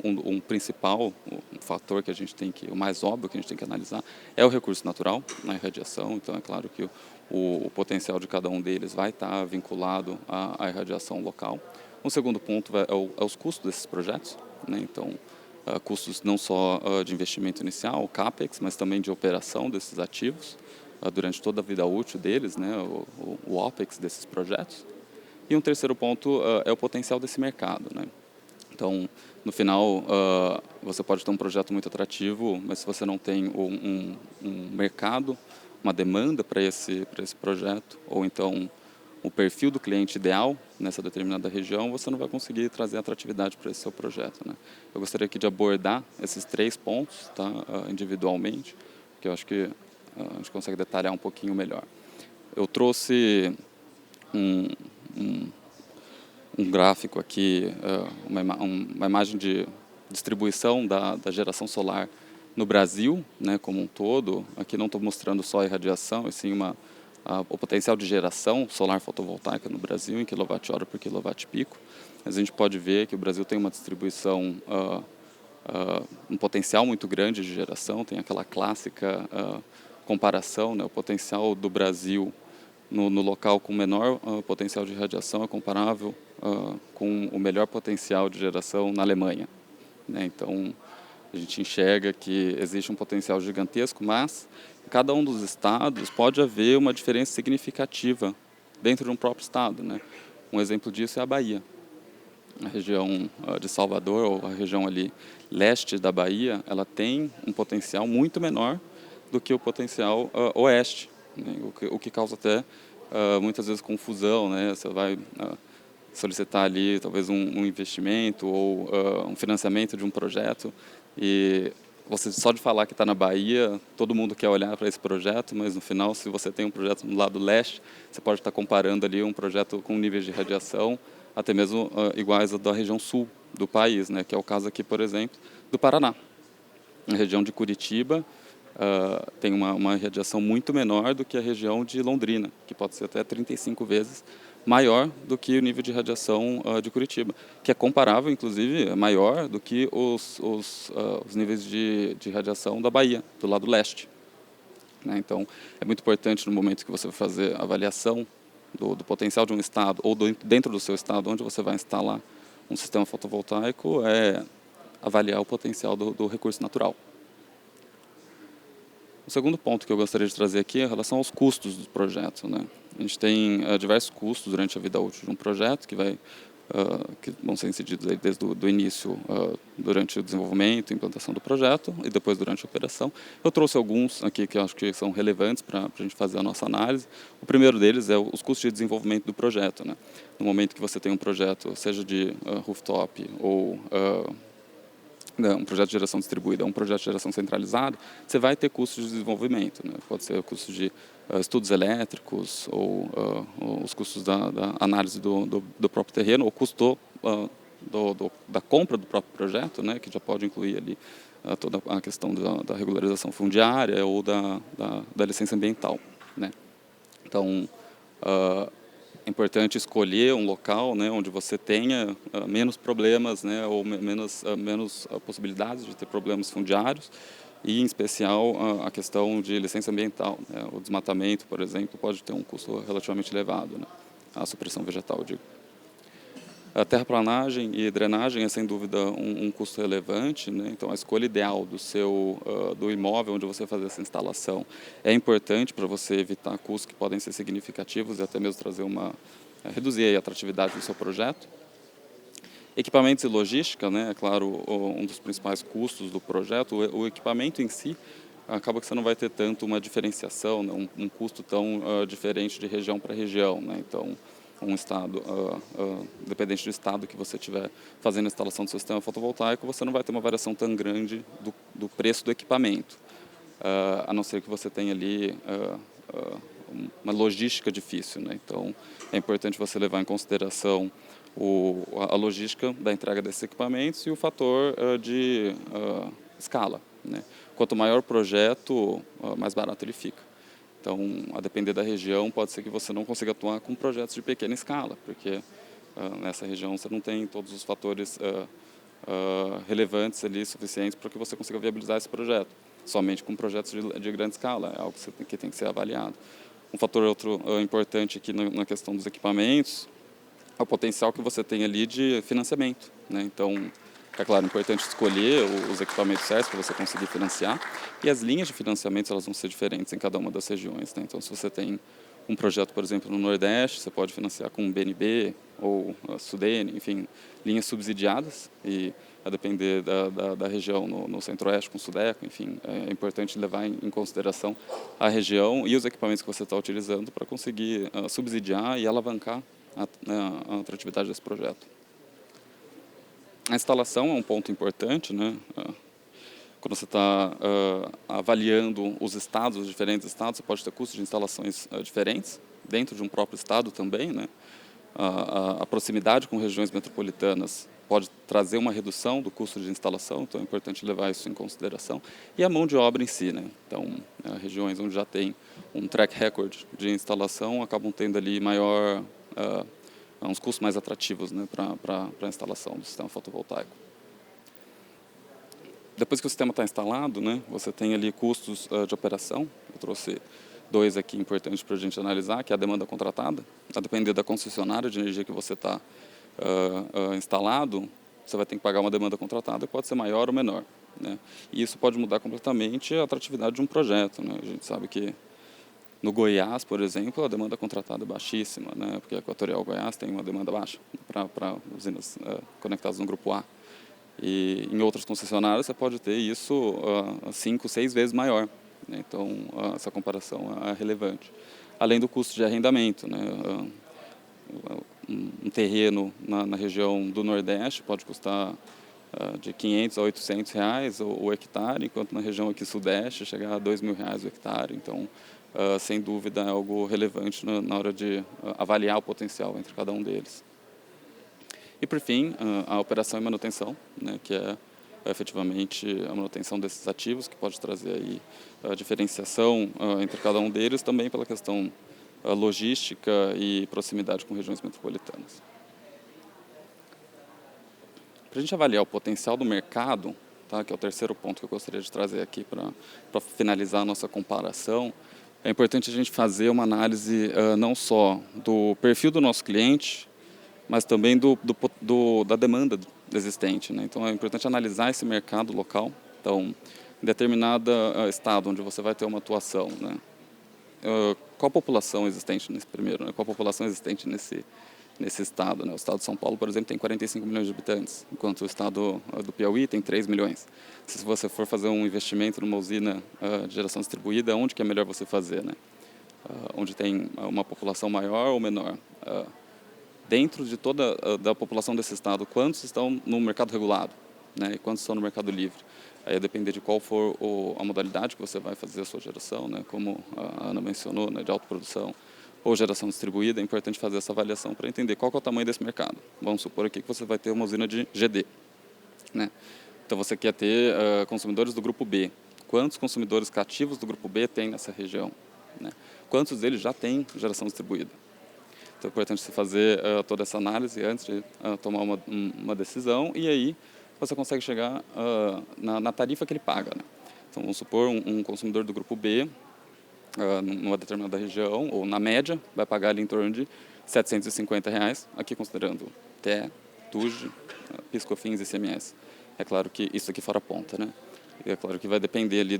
um principal fator que a gente o mais óbvio que a gente tem que analisar é o recurso natural na irradiação. Então é claro que o potencial de cada um deles vai estar vinculado à irradiação local. Um segundo ponto é os custos desses projetos, né? Então, custos não só de investimento inicial, CAPEX, mas também de operação desses ativos durante toda a vida útil deles, né? O OPEX desses projetos. E um terceiro ponto é o potencial desse mercado, né? Então, no final, você pode ter um projeto muito atrativo, mas se você não tem um mercado, uma demanda para esse projeto, ou então o perfil do cliente ideal nessa determinada região, você não vai conseguir trazer atratividade para esse seu projeto, né? Eu gostaria aqui de abordar esses 3 pontos, tá, individualmente, que eu acho que a gente consegue detalhar um pouquinho melhor. Eu trouxe um gráfico aqui, uma imagem de distribuição da geração solar no Brasil, né, como um todo. Aqui não estou mostrando só a irradiação, e sim o potencial de geração solar fotovoltaica no Brasil em quilowatt-hora por quilowatt-pico. Mas a gente pode ver que o Brasil tem uma distribuição, um potencial muito grande de geração. Tem aquela clássica comparação, né, o potencial do Brasil no local com menor potencial de radiação é comparável com o melhor potencial de geração na Alemanha, né? Então, a gente enxerga que existe um potencial gigantesco, mas em cada um dos estados pode haver uma diferença significativa dentro de um próprio estado, né? Um exemplo disso é a Bahia. A região de Salvador, ou a região ali leste da Bahia, ela tem um potencial muito menor do que o potencial oeste, né? O que causa até muitas vezes confusão, né? Você vai solicitar ali talvez um investimento ou um financiamento de um projeto, e você só de falar que está na Bahia, todo mundo quer olhar para esse projeto, mas no final, se você tem um projeto no lado leste, você pode estar comparando ali um projeto com níveis de radiação até mesmo iguais ao da região sul do país, né? Que é o caso aqui, por exemplo, do Paraná. A região de Curitiba tem uma radiação muito menor do que a região de Londrina, que pode ser até 35 vezes maior do que o nível de radiação de Curitiba, que é comparável, inclusive, é maior do que os níveis de radiação da Bahia, do lado leste, né? Então, é muito importante no momento que você vai fazer a avaliação do potencial de um estado, ou dentro do seu estado, onde você vai instalar um sistema fotovoltaico, avaliar o potencial do recurso natural. O segundo ponto que eu gostaria de trazer aqui é em relação aos custos do projeto, né? A gente tem diversos custos durante a vida útil de um projeto que vão ser incididos aí desde o início, durante o desenvolvimento e implantação do projeto, e depois durante a operação. Eu trouxe alguns aqui que eu acho que são relevantes para a gente fazer a nossa análise. O primeiro deles é os custos de desenvolvimento do projeto, né? No momento que você tem um projeto, seja de rooftop ou um projeto de geração distribuída, um projeto de geração centralizada, você vai ter custos de desenvolvimento, né? Pode ser o custo de estudos elétricos, ou os custos da análise do próprio terreno, ou custo da compra do próprio projeto, né? Que já pode incluir ali toda a questão da regularização fundiária ou da licença ambiental, né? Então, é importante escolher um local, né, onde você tenha menos problemas, né, ou menos possibilidades de ter problemas fundiários, e, em especial, a questão de licença ambiental, né? O desmatamento, por exemplo, pode ter um custo relativamente elevado, né? a supressão vegetal, eu digo. A terraplanagem e drenagem é, sem dúvida, um custo relevante, né? Então, a escolha ideal do imóvel onde você fazer essa instalação é importante para você evitar custos que podem ser significativos e até mesmo reduzir aí a atratividade do seu projeto. Equipamentos e logística, né? É claro, um dos principais custos do projeto. O equipamento em si, acaba que você não vai ter tanto uma diferenciação, né? Um custo tão diferente de região para região, né? Então, um estado, dependente do estado que você estiver fazendo a instalação do sistema fotovoltaico, você não vai ter uma variação tão grande do preço do equipamento, a não ser que você tenha ali uma logística difícil, né? Então, é importante você levar em consideração a logística da entrega desses equipamentos e o fator de escala, né? Quanto maior o projeto, mais barato ele fica. Então, a depender da região, pode ser que você não consiga atuar com projetos de pequena escala, porque nessa região você não tem todos os fatores relevantes ali, suficientes para que você consiga viabilizar esse projeto. Somente com projetos de grande escala, é algo que tem que ser avaliado. Um fator outro importante aqui na questão dos equipamentos é o potencial que você tem ali de financiamento, né? Então, é claro, é importante escolher os equipamentos certos para você conseguir financiar, e as linhas de financiamento elas vão ser diferentes em cada uma das regiões, né? Então, se você tem um projeto, por exemplo, no Nordeste, você pode financiar com BNB ou Sudene, enfim, linhas subsidiadas, e a depender da região no Centro-Oeste com Sudeco, enfim, é importante levar em consideração a região e os equipamentos que você está utilizando para conseguir subsidiar e alavancar a atratividade desse projeto. A instalação é um ponto importante, né? Quando você está avaliando os diferentes estados, você pode ter custos de instalações diferentes, dentro de um próprio estado também, né? A proximidade com regiões metropolitanas pode trazer uma redução do custo de instalação, então é importante levar isso em consideração. E a mão de obra em si, né? Então, regiões onde já tem um track record de instalação acabam tendo ali uns custos mais atrativos, né, para a instalação do sistema fotovoltaico. Depois que o sistema está instalado, né, você tem ali custos de operação. Eu trouxe 2 aqui importantes para a gente analisar, que é a demanda contratada. A depender da concessionária de energia que você está instalado, você vai ter que pagar uma demanda contratada, que pode ser maior ou menor, né? E isso pode mudar completamente a atratividade de um projeto, né? A gente sabe que no Goiás, por exemplo, a demanda contratada é baixíssima, né? Porque a Equatorial Goiás tem uma demanda baixa para usinas conectadas no Grupo A. E em outras concessionárias você pode ter isso 5, 6 vezes maior, né? Então, essa comparação é relevante. Além do custo de arrendamento, né? Um terreno na região do Nordeste pode custar de R$500 a R$800 o hectare, enquanto na região aqui Sudeste chegar a R$2.000 o hectare. Então, sem dúvida, é algo relevante na hora de avaliar o potencial entre cada um deles. E, por fim, a operação e manutenção, né, que é efetivamente a manutenção desses ativos, que pode trazer aí a diferenciação entre cada um deles, também pela questão logística e proximidade com regiões metropolitanas. Para a gente avaliar o potencial do mercado, tá, que é o terceiro ponto que eu gostaria de trazer aqui para finalizar a nossa comparação, é importante a gente fazer uma análise não só do perfil do nosso cliente, mas também da demanda existente, né? Então, é importante analisar esse mercado local. Então, em determinado estado onde você vai ter uma atuação, né? Qual a população existente nesse primeiro, né? Qual a população existente nesse estado, né? O estado de São Paulo, por exemplo, tem 45 milhões de habitantes, enquanto o estado do Piauí tem 3 milhões. Se você for fazer um investimento numa usina de geração distribuída, onde que é melhor você fazer, né? Onde tem uma população maior ou menor? Dentro de toda da população desse estado, quantos estão no mercado regulado, né? E quantos estão no mercado livre? Aí, a depender de qual for a modalidade que você vai fazer a sua geração, né? Como a Ana mencionou, né? De autoprodução ou geração distribuída, é importante fazer essa avaliação para entender qual que é o tamanho desse mercado. Vamos supor aqui que você vai ter uma usina de GD, né? Então, você quer ter consumidores do grupo B. Quantos consumidores cativos do grupo B tem nessa região, né? Quantos deles já têm geração distribuída? Então, é importante você fazer toda essa análise antes de tomar uma decisão, e aí você consegue chegar na tarifa que ele paga, né? Então, vamos supor um consumidor do grupo B, numa determinada região, ou na média, vai pagar ali em torno de R$750, aqui considerando TE, TUJ, PIS/COFINS e ICMS. É claro que isso aqui fora a ponta, né? E é claro que vai depender ali,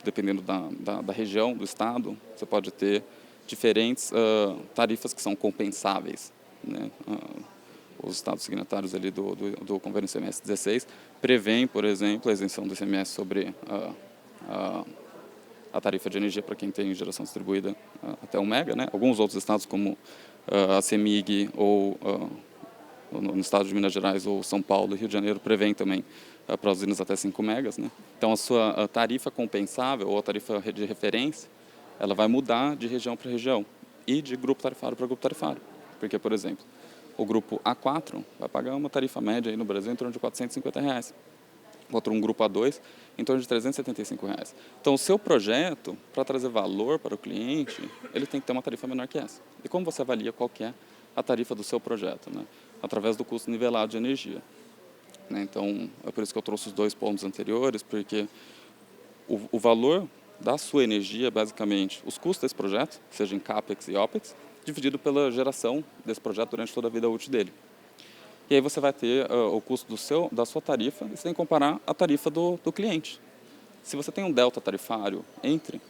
dependendo da região, do estado, você pode ter diferentes tarifas que são compensáveis, né? Os estados signatários ali do Convênio ICMS 16 prevêem, por exemplo, a isenção do ICMS sobre a tarifa de energia para quem tem geração distribuída até 1 mega, né? Alguns outros estados, como a CEMIG ou no estado de Minas Gerais ou São Paulo e Rio de Janeiro, prevêem também para usinas até 5 megas, né? Então, a sua tarifa compensável ou a tarifa de referência, ela vai mudar de região para região e de grupo tarifário para grupo tarifário. Porque, por exemplo, o grupo A4 vai pagar uma tarifa média aí no Brasil em torno de R$450. Um grupo A2 em torno de R$375. Então, o seu projeto, para trazer valor para o cliente, ele tem que ter uma tarifa menor que essa. E como você avalia qual que é a tarifa do seu projeto, né? Através do custo nivelado de energia. Então, é por isso que eu trouxe os 2 pontos anteriores, porque o valor da sua energia, basicamente, os custos desse projeto, seja em CAPEX e OPEX, dividido pela geração desse projeto durante toda a vida útil dele. E aí você vai ter o custo da sua tarifa, e você tem que comparar a tarifa do cliente. Se você tem um delta tarifário entre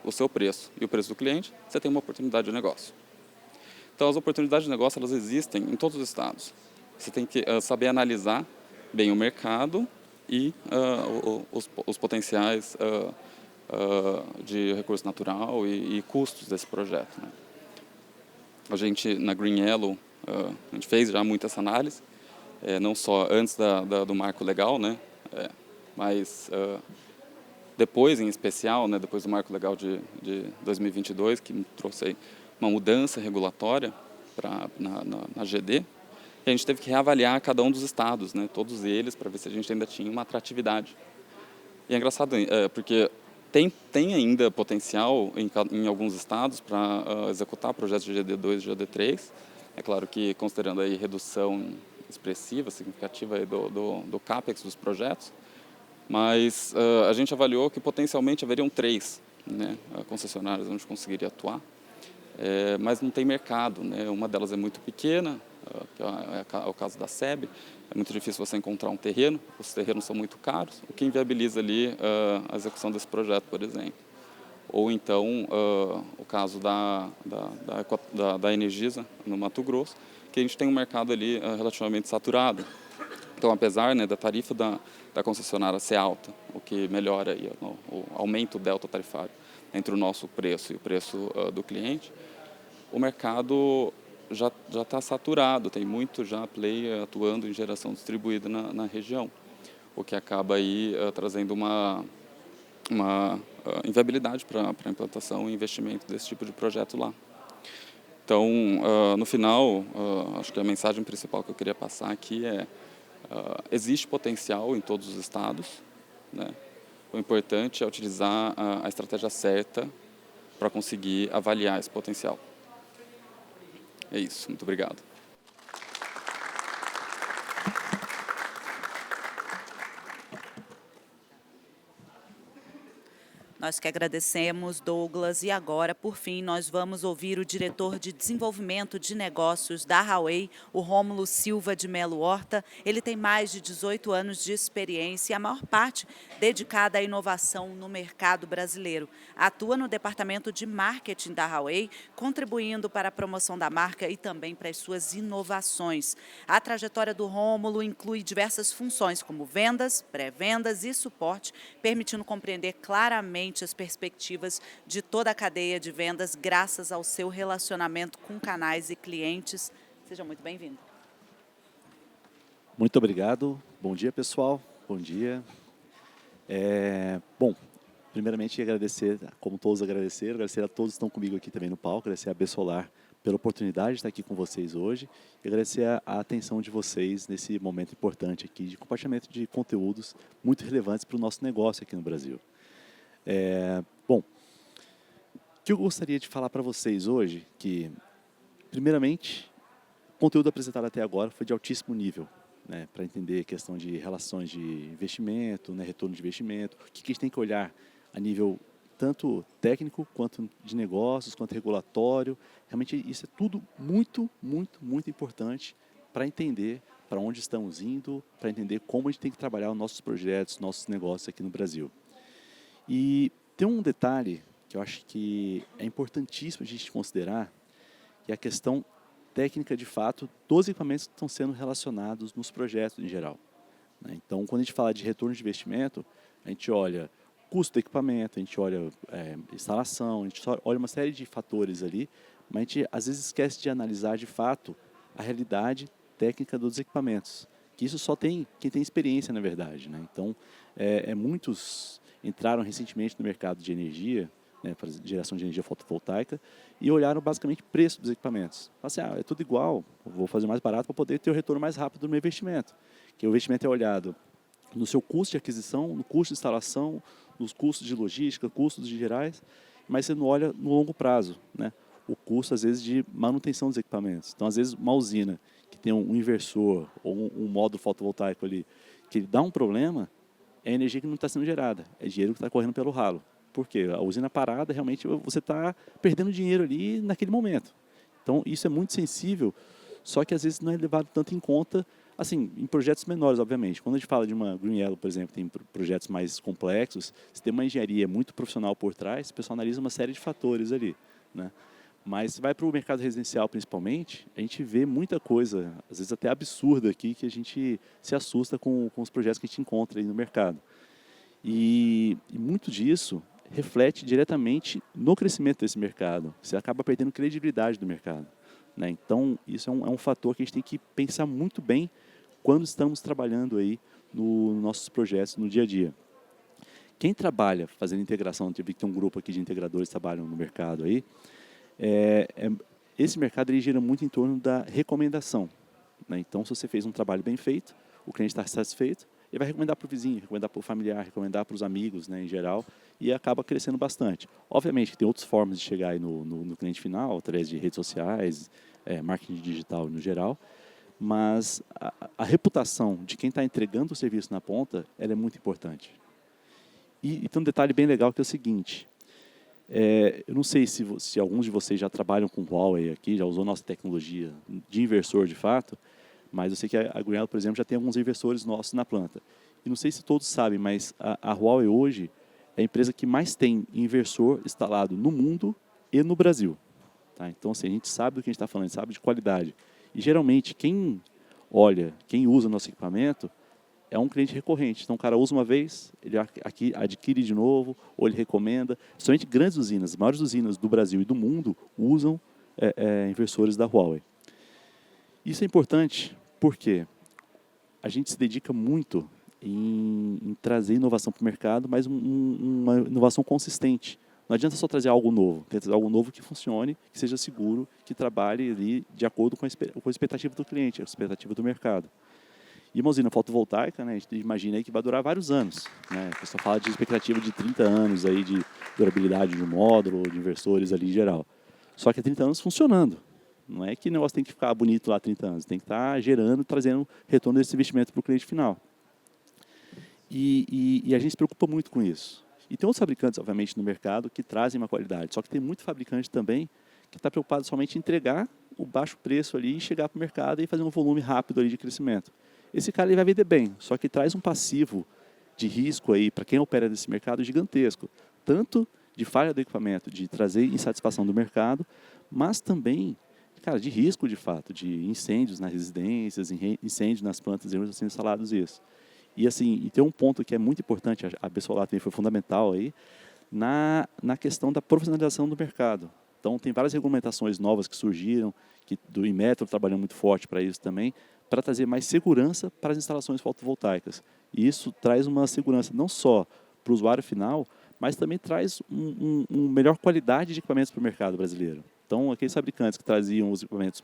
o seu preço e o preço do cliente, você tem uma oportunidade de negócio. Então, as oportunidades de negócio, elas existem em todos os estados. Você tem que saber analisar bem o mercado e os potenciais de recurso natural e custos desse projeto, né? A gente, na Green Yellow, a gente fez já muito essa análise, não só antes do marco legal, né? Mas depois, em especial, né, depois do marco legal de 2022, que trouxe aí uma mudança regulatória na GD, e a gente teve que reavaliar cada um dos estados, né, todos eles, para ver se a gente ainda tinha uma atratividade. E é engraçado, porque tem ainda potencial em alguns estados para executar projetos de GD2 e GD3. É claro que, considerando aí redução expressiva, significativa aí do CAPEX dos projetos, mas a gente avaliou que potencialmente haveriam 3, né, concessionárias onde conseguiria atuar, mas não tem mercado, né? Uma delas é muito pequena, que é o caso da SEB, é muito difícil você encontrar um terreno, os terrenos são muito caros, o que inviabiliza ali a execução desse projeto, por exemplo. Ou então o caso da Energisa, no Mato Grosso, que a gente tem um mercado ali relativamente saturado. Então, apesar, né, da tarifa da concessionária ser alta, o que melhora aí, aumenta o delta tarifário entre o nosso preço e o preço do cliente, o mercado já está saturado, tem muito já player atuando em geração distribuída na região, o que acaba aí trazendo uma inviabilidade para a implantação e investimento desse tipo de projeto lá. Então, no final, acho que a mensagem principal que eu queria passar aqui é: existe potencial em todos os estados, né? O importante é utilizar a estratégia certa para conseguir avaliar esse potencial. É isso, muito obrigado. Nós que agradecemos, Douglas, e agora, por fim, nós vamos ouvir o diretor de desenvolvimento de negócios da Huawei, o Rômulo Silva de Melo Horta. Ele tem mais de 18 anos de experiência e a maior parte dedicada à inovação no mercado brasileiro. Atua no departamento de marketing da Huawei, contribuindo para a promoção da marca e também para as suas inovações. A trajetória do Rômulo inclui diversas funções, como vendas, pré-vendas e suporte, permitindo compreender claramente as perspectivas de toda a cadeia de vendas, graças ao seu relacionamento com canais e clientes. Seja muito bem-vindo. Muito obrigado. Bom dia, pessoal. Bom dia. Bom, primeiramente agradecer, como todos agradecer a todos que estão comigo aqui também no palco, agradecer a Bessolar pela oportunidade de estar aqui com vocês hoje e agradecer a atenção de vocês nesse momento importante aqui de compartilhamento de conteúdos muito relevantes para o nosso negócio aqui no Brasil. Bom, o que eu gostaria de falar para vocês hoje, que, primeiramente, o conteúdo apresentado até agora foi de altíssimo nível, né, para entender a questão de relações de investimento, né, retorno de investimento, o que a gente tem que olhar a nível tanto técnico, quanto de negócios, quanto regulatório. Realmente isso é tudo muito, muito, muito importante para entender para onde estamos indo, para entender como a gente tem que trabalhar os nossos projetos, nossos negócios aqui no Brasil. E tem um detalhe que eu acho que é importantíssimo a gente considerar, que é a questão técnica, de fato, dos equipamentos que estão sendo relacionados nos projetos em geral. Então, quando a gente fala de retorno de investimento, a gente olha custo do equipamento, a gente olha instalação, a gente olha uma série de fatores ali, mas a gente às vezes esquece de analisar de fato a realidade técnica dos equipamentos, que isso só tem quem tem experiência, na verdade. Então, muitos entraram recentemente no mercado de energia, para geração de energia fotovoltaica, e olharam basicamente o preço dos equipamentos. Falaram assim, é tudo igual, eu vou fazer mais barato para poder ter o retorno mais rápido do meu investimento. Que o investimento é olhado no seu custo de aquisição, no custo de instalação, nos custos de logística, custos gerais, mas você não olha no longo prazo, o custo, às vezes, de manutenção dos equipamentos. Então, às vezes, uma usina que tem um inversor ou um módulo fotovoltaico ali, que ele dá um problema, é energia que não está sendo gerada, é dinheiro que está correndo pelo ralo. Por quê? A usina parada, realmente, você está perdendo dinheiro ali naquele momento. Então, isso é muito sensível, só que, às vezes, não é levado tanto em conta, assim, em projetos menores, obviamente. Quando a gente fala de uma Green Yellow, por exemplo, tem projetos mais complexos, se tem uma engenharia muito profissional por trás, o pessoal analisa uma série de fatores ali, Mas se vai para o mercado residencial, principalmente, a gente vê muita coisa, às vezes até absurda aqui, que a gente se assusta com os projetos que a gente encontra aí no mercado. E muito disso reflete diretamente no crescimento desse mercado. Você acaba perdendo credibilidade do mercado. Então, isso é um fator que a gente tem que pensar muito bem quando estamos trabalhando aí nos nossos projetos no dia a dia. Quem trabalha fazendo integração, tem um grupo aqui de integradores que trabalham no mercado aí, esse mercado ele gira muito em torno da recomendação. Então, se você fez um trabalho bem feito, o cliente está satisfeito, ele vai recomendar para o vizinho, recomendar para o familiar, recomendar para os amigos, em geral, e acaba crescendo bastante. Obviamente que tem outras formas de chegar aí no cliente final, através de redes sociais, marketing digital no geral, mas a reputação de quem está entregando o serviço na ponta, ela é muito importante. E tem um detalhe bem legal que é o seguinte, eu não sei se alguns de vocês já trabalham com Huawei aqui, já usou nossa tecnologia de inversor de fato, mas eu sei que a Green Yellow, por exemplo, já tem alguns inversores nossos na planta. E não sei se todos sabem, mas a Huawei hoje é a empresa que mais tem inversor instalado no mundo e no Brasil. Então, assim, a gente sabe do que a gente está falando, a gente sabe de qualidade. E, geralmente, quem usa nosso equipamento, é um cliente recorrente. Então, o cara usa uma vez, ele adquire de novo, ou ele recomenda. Somente grandes usinas, as maiores usinas do Brasil e do mundo, usam inversores da Huawei. Isso é importante porque a gente se dedica muito em trazer inovação para o mercado, mas uma inovação consistente. Não adianta só trazer algo novo, tem que trazer algo novo que funcione, que seja seguro, que trabalhe ali de acordo com a expectativa do cliente, a expectativa do mercado. E uma usina fotovoltaica, a gente imagina aí que vai durar vários anos. A pessoa fala de expectativa de 30 anos aí de durabilidade de um módulo, de inversores ali em geral. Só que é 30 anos funcionando. Não é que o negócio tem que ficar bonito lá 30 anos, tem que estar gerando, trazendo retorno desse investimento para o cliente final. E a gente se preocupa muito com isso. E tem outros fabricantes, obviamente, no mercado que trazem uma qualidade, só que tem muito fabricante também que está preocupado somente em entregar o baixo preço ali e chegar para o mercado e fazer um volume rápido ali de crescimento. Esse cara ele vai vender bem, só que traz um passivo de risco aí para quem opera nesse mercado gigantesco, tanto de falha do equipamento, de trazer insatisfação do mercado, mas também de risco, de fato, de incêndios nas residências, incêndios nas plantas, sendo instalados isso. E tem um ponto que é muito importante, a Bessolar também foi fundamental aí, na questão da profissionalização do mercado. Então, tem várias regulamentações novas que surgiram, que do Inmetro trabalhando muito forte para isso também, para trazer mais segurança para as instalações fotovoltaicas. E isso traz uma segurança não só para o usuário final, mas também traz uma melhor qualidade de equipamentos para o mercado brasileiro. Então, aqueles fabricantes que traziam os equipamentos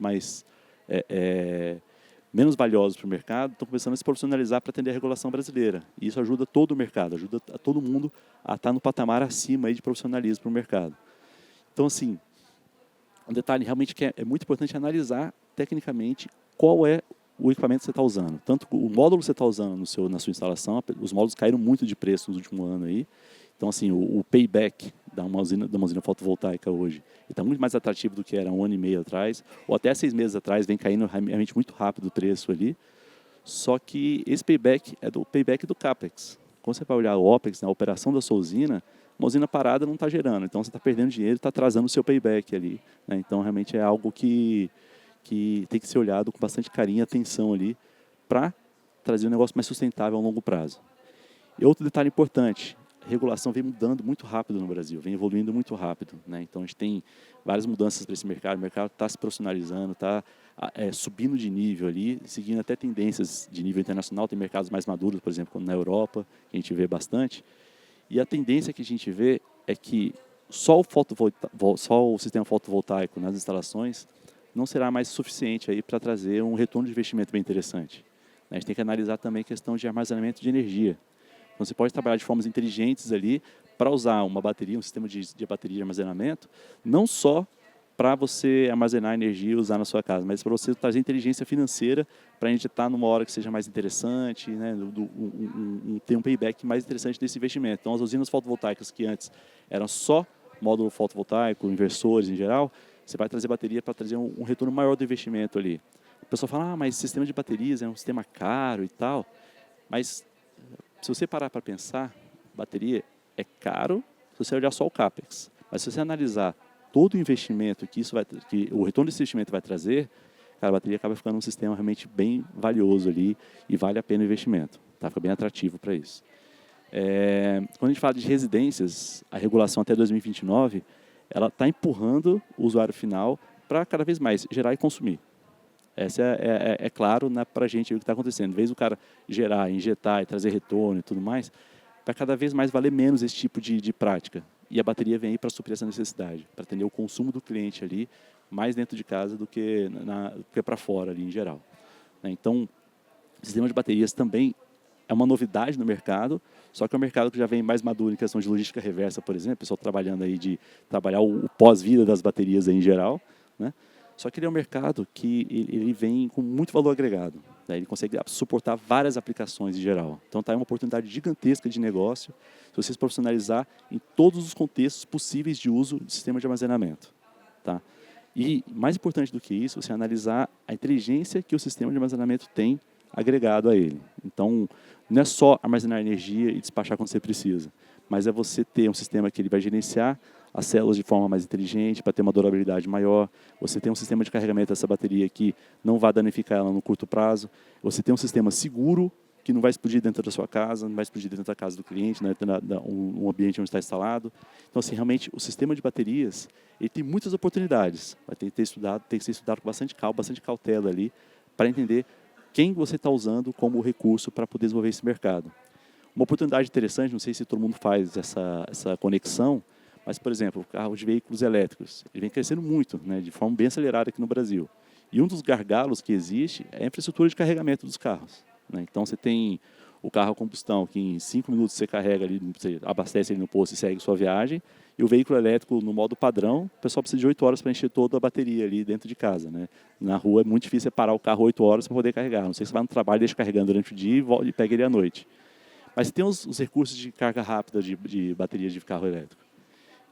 menos valiosos para o mercado estão começando a se profissionalizar para atender a regulação brasileira. E isso ajuda todo o mercado, ajuda a todo mundo a estar no patamar acima aí de profissionalismo para o mercado. Então, assim, um detalhe realmente que é muito importante analisar tecnicamente qual é o equipamento que você está usando. Tanto o módulo que você está usando na sua instalação, os módulos caíram muito de preço nos últimos anos aí. Então, assim, o payback de uma usina fotovoltaica hoje. E está muito mais atrativo do que era 1 ano e meio atrás, ou até 6 meses atrás, vem caindo realmente muito rápido o preço ali. Só que esse payback é do payback do CAPEX. Quando você vai olhar o OPEX, a operação da sua usina, uma usina parada não está gerando. Então, você está perdendo dinheiro e está atrasando o seu payback ali. Né? Então, realmente é algo que tem que ser olhado com bastante carinho e atenção ali para trazer um negócio mais sustentável a longo prazo. E outro detalhe importante, a regulação vem mudando muito rápido no Brasil, vem evoluindo muito rápido. Né? Então, a gente tem várias mudanças para esse mercado, o mercado está se profissionalizando, está subindo de nível ali, seguindo até tendências de nível internacional. Tem mercados mais maduros, por exemplo, como na Europa, que a gente vê bastante. E a tendência que a gente vê é que só o sistema fotovoltaico nas instalações não será mais suficiente aí para trazer um retorno de investimento bem interessante. A gente tem que analisar também a questão de armazenamento de energia. Então, você pode trabalhar de formas inteligentes ali para usar uma bateria, um sistema de bateria de armazenamento, não só para você armazenar energia e usar na sua casa, mas para você trazer inteligência financeira para injetar numa hora que seja mais interessante, né, ter um payback mais interessante desse investimento. Então, as usinas fotovoltaicas que antes eram só módulo fotovoltaico, inversores em geral, você vai trazer bateria para trazer um retorno maior do investimento ali. A pessoa fala, mas sistema de baterias é um sistema caro e tal. Mas, se você parar para pensar, bateria é caro se você olhar só o CAPEX. Mas se você analisar todo o investimento que o retorno desse investimento vai trazer, cara, a bateria acaba ficando um sistema realmente bem valioso ali e vale a pena o investimento. Tá? Fica bem atrativo para isso. Quando a gente fala de residências, a regulação até 2029, ela está empurrando o usuário final para cada vez mais gerar e consumir. Essa é claro, né, para a gente o que está acontecendo. Em vez do cara gerar, injetar e trazer retorno e tudo mais, vai cada vez mais valer menos esse tipo de prática. E a bateria vem aí para suprir essa necessidade, para atender o consumo do cliente ali, mais dentro de casa do que para fora ali em geral. Então, o sistema de baterias também é uma novidade no mercado, só que é um mercado que já vem mais maduro em questão de logística reversa, por exemplo, o pessoal trabalhando aí de trabalhar o pós-vida das baterias aí em geral, né? Só que ele é um mercado que ele vem com muito valor agregado, né? Ele consegue suportar várias aplicações em geral. Então está aí uma oportunidade gigantesca de negócio se você se profissionalizar em todos os contextos possíveis de uso de sistema de armazenamento, tá? E mais importante do que isso, você analisar a inteligência que o sistema de armazenamento tem agregado a ele. Então, não é só armazenar energia e despachar quando você precisa, mas é você ter um sistema que ele vai gerenciar as células de forma mais inteligente, para ter uma durabilidade maior. Você tem um sistema de carregamento dessa bateria que não vai danificar ela no curto prazo. Você tem um sistema seguro, que não vai explodir dentro da sua casa, não vai explodir dentro da casa do cliente, né, um ambiente onde está instalado. Então, assim, realmente, o sistema de baterias, ele tem muitas oportunidades. Vai ter que ser estudado com bastante calma, bastante cautela ali, para entender quem você está usando como recurso para poder desenvolver esse mercado. Uma oportunidade interessante, não sei se todo mundo faz essa conexão, mas, por exemplo, o carro de veículos elétricos, ele vem crescendo muito, né, de forma bem acelerada aqui no Brasil. E um dos gargalos que existe é a infraestrutura de carregamento dos carros, né? Então, você tem o carro a combustão, que em 5 minutos você carrega ali, você abastece ele no posto e segue sua viagem, e o veículo elétrico, no modo padrão, o pessoal precisa de 8 horas para encher toda a bateria ali dentro de casa, né? Na rua é muito difícil você parar o carro 8 horas para poder carregar. Não sei se você vai no trabalho, deixa carregando durante o dia e pega ele à noite. Mas tem os recursos de carga rápida de baterias de carro elétrico.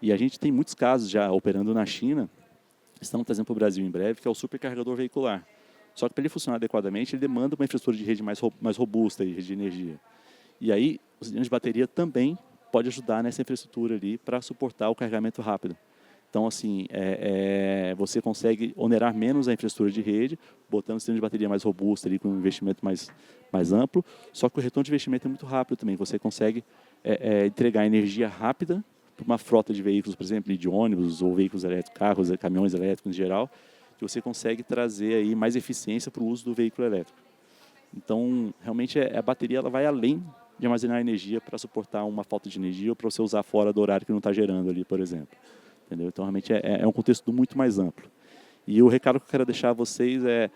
E a gente tem muitos casos já operando na China, estamos trazendo para o Brasil em breve, que é o supercarregador veicular. Só que para ele funcionar adequadamente, ele demanda uma infraestrutura de rede mais robusta, rede de energia. E aí, o sistema de bateria também pode ajudar nessa infraestrutura ali para suportar o carregamento rápido. Então, assim, você consegue onerar menos a infraestrutura de rede, botando um sistema de bateria mais robusto ali, com um investimento mais amplo, só que o retorno de investimento é muito rápido também. Você consegue entregar energia rápida para uma frota de veículos, por exemplo, de ônibus ou veículos elétricos, carros, caminhões elétricos em geral, que você consegue trazer aí mais eficiência para o uso do veículo elétrico. Então, realmente, a bateria ela vai além de armazenar energia para suportar uma falta de energia ou para você usar fora do horário que não está gerando ali, por exemplo. Entendeu? Então, realmente, é um contexto muito mais amplo. E o recado que eu quero deixar a vocês é: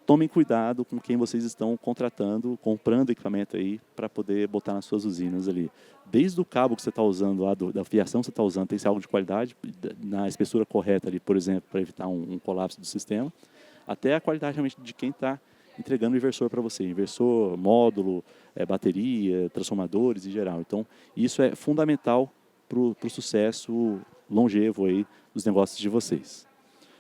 tomem cuidado com quem vocês estão contratando, comprando equipamento aí para poder botar nas suas usinas ali. Desde o cabo que você está usando lá, da fiação que você está usando, tem que ser algo de qualidade, na espessura correta ali, por exemplo, para evitar um colapso do sistema, até a qualidade realmente de quem está entregando o inversor para você. Inversor, módulo, bateria, transformadores em geral. Então, isso é fundamental para o sucesso longevo aí dos negócios de vocês.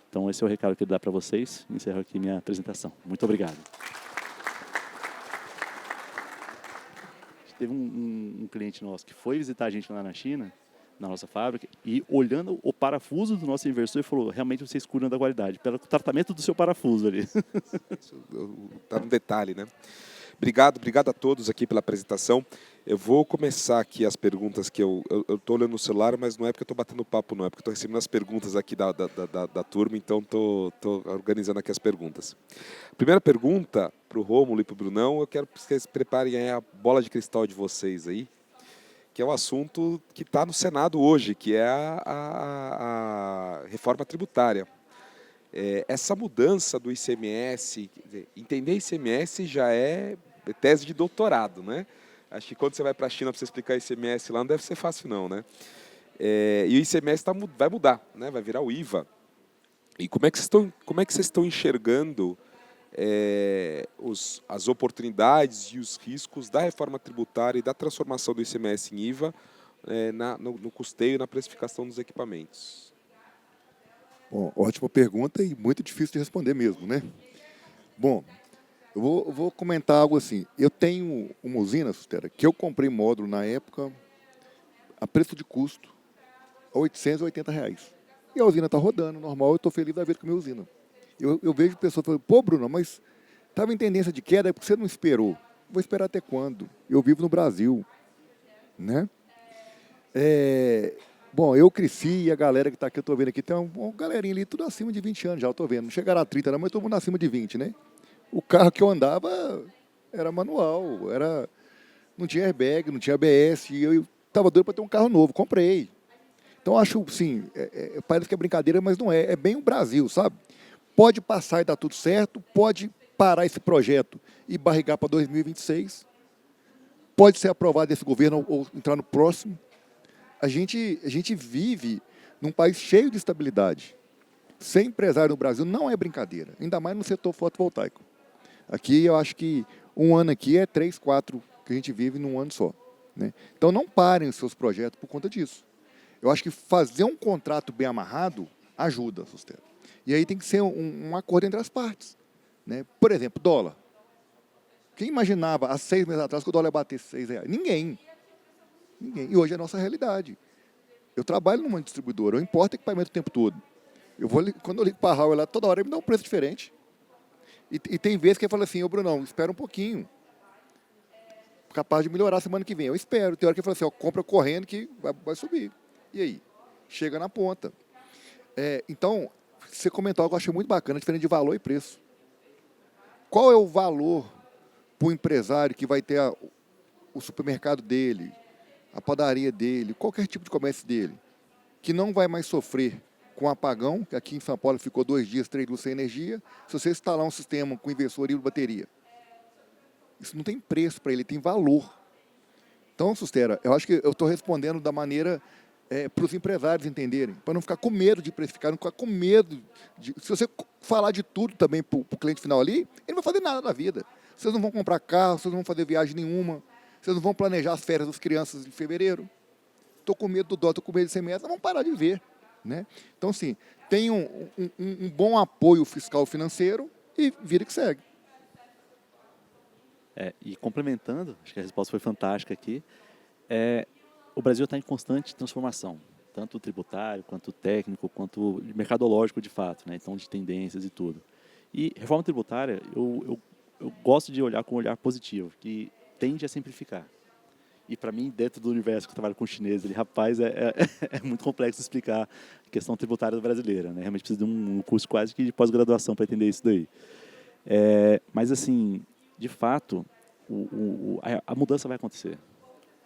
Então, esse é o recado que eu queria dar para vocês. Encerro aqui minha apresentação. Muito obrigado. Teve um cliente nosso que foi visitar a gente lá na China, na nossa fábrica, e olhando o parafuso do nosso inversor, ele falou, realmente vocês cuidam da qualidade, pelo tratamento do seu parafuso ali. Está no detalhe, né? Obrigado a todos aqui pela apresentação. Eu vou começar aqui as perguntas que eu estou olhando no celular, mas não é porque eu estou batendo papo, não. É porque estou recebendo as perguntas aqui da turma, então estou organizando aqui as perguntas. Primeira pergunta para o Rômulo e para o Brunão, eu quero que vocês preparem aí a bola de cristal de vocês aí, que é o assunto que está no Senado hoje, que é a reforma tributária. Essa mudança do ICMS, entender ICMS já é tese de doutorado, né? Acho que quando você vai para a China para você explicar ICMS lá, não deve ser fácil não, né? E o ICMS vai mudar, né? Vai virar o IVA. E como é que vocês estão enxergando as oportunidades e os riscos da reforma tributária e da transformação do ICMS em IVA no custeio e na precificação dos equipamentos? Bom, ótima pergunta e muito difícil de responder mesmo, né? Bom, eu vou comentar algo assim. Eu tenho uma usina, Sustera, que eu comprei módulo na época a preço de custo, a R$880. E a usina está rodando, normal, eu estou feliz da vida com a minha usina. Eu vejo pessoas falando, pô, Bruno, mas estava em tendência de queda, é porque você não esperou. Vou esperar até quando? Eu vivo no Brasil, né? Bom, eu cresci e a galera que está aqui, eu estou vendo aqui, tem uma galerinha ali, tudo acima de 20 anos já, eu estou vendo. Não chegaram a 30, não, mas todo mundo acima de 20, né? O carro que eu andava era manual, não tinha airbag, não tinha ABS, e eu estava doido para ter um carro novo, comprei. Então, acho, sim, parece que é brincadeira, mas não é. É bem o Brasil, sabe? Pode passar e dar tudo certo, pode parar esse projeto e barrigar para 2026, pode ser aprovado esse governo ou entrar no próximo. A gente vive num país cheio de estabilidade. Ser empresário no Brasil não é brincadeira, ainda mais no setor fotovoltaico. Aqui eu acho que um ano aqui é 3, 4 que a gente vive num ano só, né? Então não parem os seus projetos por conta disso. Eu acho que fazer um contrato bem amarrado ajuda, Sustento. E aí tem que ser um acordo entre as partes, né? Por exemplo, dólar. Quem imaginava há 6 meses atrás que o dólar ia bater R$6? Ninguém. E hoje é a nossa realidade. Eu trabalho numa distribuidora, eu importo equipamento o tempo todo. Quando eu ligo para a Huawei lá, toda hora ele me dá um preço diferente. E tem vezes que ele fala assim, ô Brunão, espera um pouquinho. Capaz de melhorar semana que vem. Eu espero. Tem hora que ele fala assim, compra correndo que vai subir. E aí? Chega na ponta. Então, você comentou algo que eu achei muito bacana, diferente de valor e preço. Qual é o valor para o empresário que vai ter o supermercado dele, a padaria dele, qualquer tipo de comércio dele, que não vai mais sofrer com apagão, que aqui em São Paulo ficou 2 dias, 3 dias sem energia, se você instalar um sistema com inversor e bateria? Isso não tem preço para ele, tem valor. Então, Sustera, eu acho que eu estou respondendo da maneira para os empresários entenderem, para não ficar com medo de precificar, não ficar com medo se você falar de tudo também para o cliente final ali, ele não vai fazer nada da vida. Vocês não vão comprar carro, vocês não vão fazer viagem nenhuma, vocês não vão planejar as férias das crianças em fevereiro. Estou com medo do dó, estou com medo de ICMS, vamos parar de ver, né? Então, sim, tem um bom apoio fiscal financeiro e vira que segue. E complementando, acho que a resposta foi fantástica aqui, o Brasil está em constante transformação, tanto tributário, quanto técnico, quanto mercadológico de fato, né? Então de tendências e tudo. E reforma tributária, eu gosto de olhar com um olhar positivo, que tende a simplificar. E para mim, dentro do universo que eu trabalho com chinês, rapaz, é muito complexo explicar a questão tributária brasileira, né? Realmente precisa de um curso quase que de pós-graduação para entender isso daí. Mas assim, de fato, a mudança vai acontecer.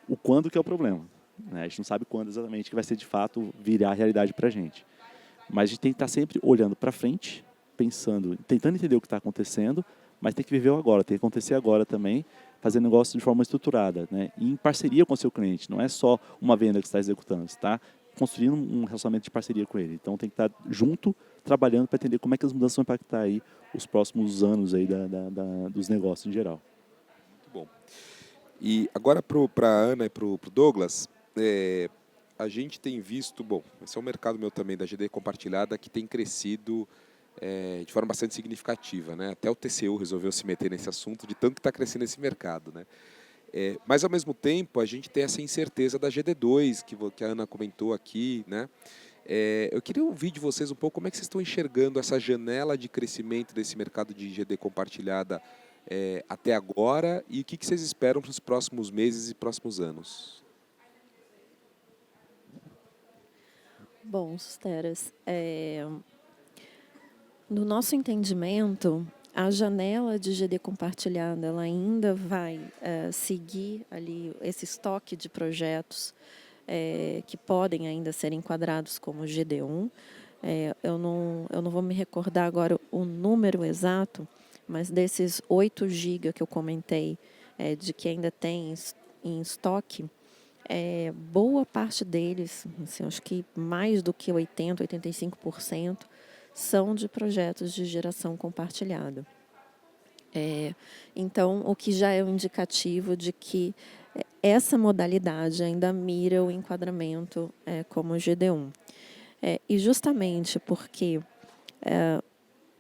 O quando que é o problema, né? A gente não sabe quando exatamente que vai ser de fato virar a realidade para a gente. Mas a gente tem que estar sempre olhando para frente, pensando, tentando entender o que está acontecendo, mas tem que viver o agora, tem que acontecer agora também, fazer negócio de forma estruturada, né? E em parceria com o seu cliente, não é só uma venda que você está executando, você está construindo um relacionamento de parceria com ele. Então tem que estar junto, trabalhando para entender como é que as mudanças vão impactar aí os próximos anos aí dos negócios em geral. Muito bom. E agora para a Ana e para o Douglas, a gente tem visto, bom, esse é um mercado meu também, da GD compartilhada, que tem crescido de forma bastante significativa, né? Até o TCU resolveu se meter nesse assunto, de tanto que está crescendo esse mercado, né? Mas, ao mesmo tempo, a gente tem essa incerteza da GD2, que a Ana comentou aqui, né? Eu queria ouvir de vocês um pouco como é que vocês estão enxergando essa janela de crescimento desse mercado de GD compartilhada até agora e o que vocês esperam para os próximos meses e próximos anos. Bom, Susteras, no nosso entendimento, a janela de GD compartilhada ela ainda vai seguir ali esse estoque de projetos que podem ainda ser enquadrados como GD1. Eu não vou me recordar agora o número exato, mas desses 8 GB que eu comentei, de que ainda tem em estoque, boa parte deles, assim, acho que mais do que 80%, 85%, são de projetos de geração compartilhada. Então, o que já é um indicativo de que essa modalidade ainda mira o enquadramento como GD1. E justamente porque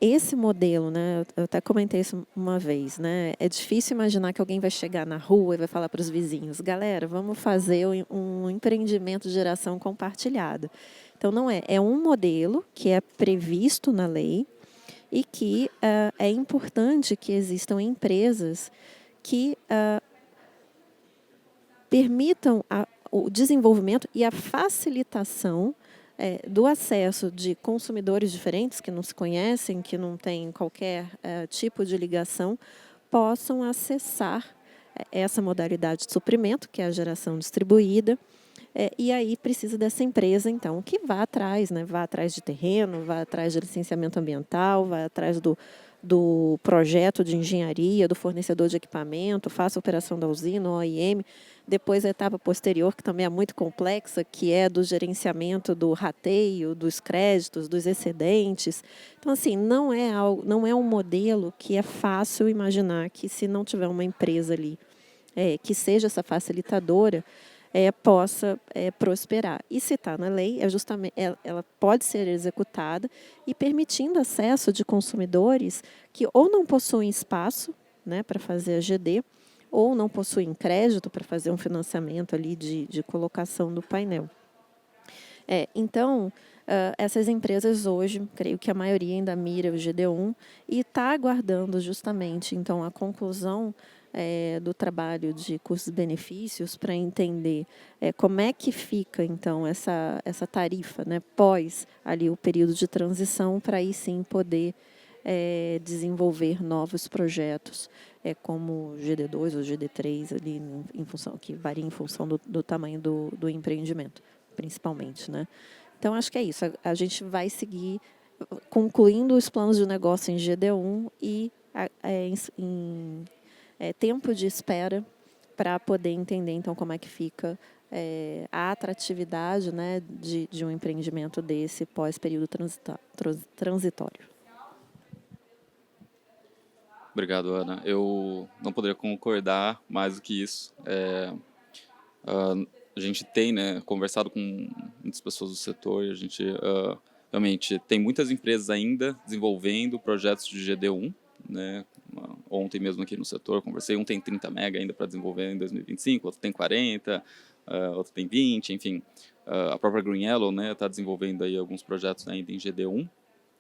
esse modelo, né, eu até comentei isso uma vez, né, é difícil imaginar que alguém vai chegar na rua e vai falar para os vizinhos, galera, vamos fazer um empreendimento de geração compartilhada. Então, não é um modelo que é previsto na lei e que é importante que existam empresas que permitam o desenvolvimento e a facilitação do acesso de consumidores diferentes, que não se conhecem, que não têm qualquer tipo de ligação, possam acessar essa modalidade de suprimento, que é a geração distribuída, e aí precisa dessa empresa, então, que vá atrás, né? Vá atrás de terreno, vá atrás de licenciamento ambiental, vá atrás do projeto de engenharia, do fornecedor de equipamento, faça a operação da usina, OIM, depois a etapa posterior, que também é muito complexa, que é do gerenciamento do rateio, dos créditos, dos excedentes. Então, assim, não é um modelo que é fácil imaginar que, se não tiver uma empresa ali que seja essa facilitadora, possa prosperar. E se está na lei, justamente, ela pode ser executada e permitindo acesso de consumidores que ou não possuem espaço, né, para fazer a GD, ou não possuem crédito para fazer um financiamento ali de colocação do painel. Então, essas empresas hoje, creio que a maioria ainda mira o GD1 e está aguardando justamente, então, a conclusão do trabalho de custos-benefícios para entender como é que fica, então, essa tarifa, né, pós ali o período de transição, para aí sim poder desenvolver novos projetos, como GD2 ou GD3, ali, em função, que varia em função do tamanho do empreendimento, principalmente, né? Então, acho que é isso. A gente vai seguir concluindo os planos de negócio em GD1 e em tempo de espera para poder entender, então, como é que fica a atratividade, né, de um empreendimento desse pós-período transitório. Obrigado, Ana. Eu não poderia concordar mais do que isso. A gente tem, né, conversado com muitas pessoas do setor e a gente realmente tem muitas empresas ainda desenvolvendo projetos de GD1, né? Ontem mesmo aqui no setor conversei, um tem 30 mega ainda para desenvolver em 2025, outro tem 40, outro tem 20, enfim. A própria Green Yellow, né, está desenvolvendo aí alguns projetos ainda em GD1,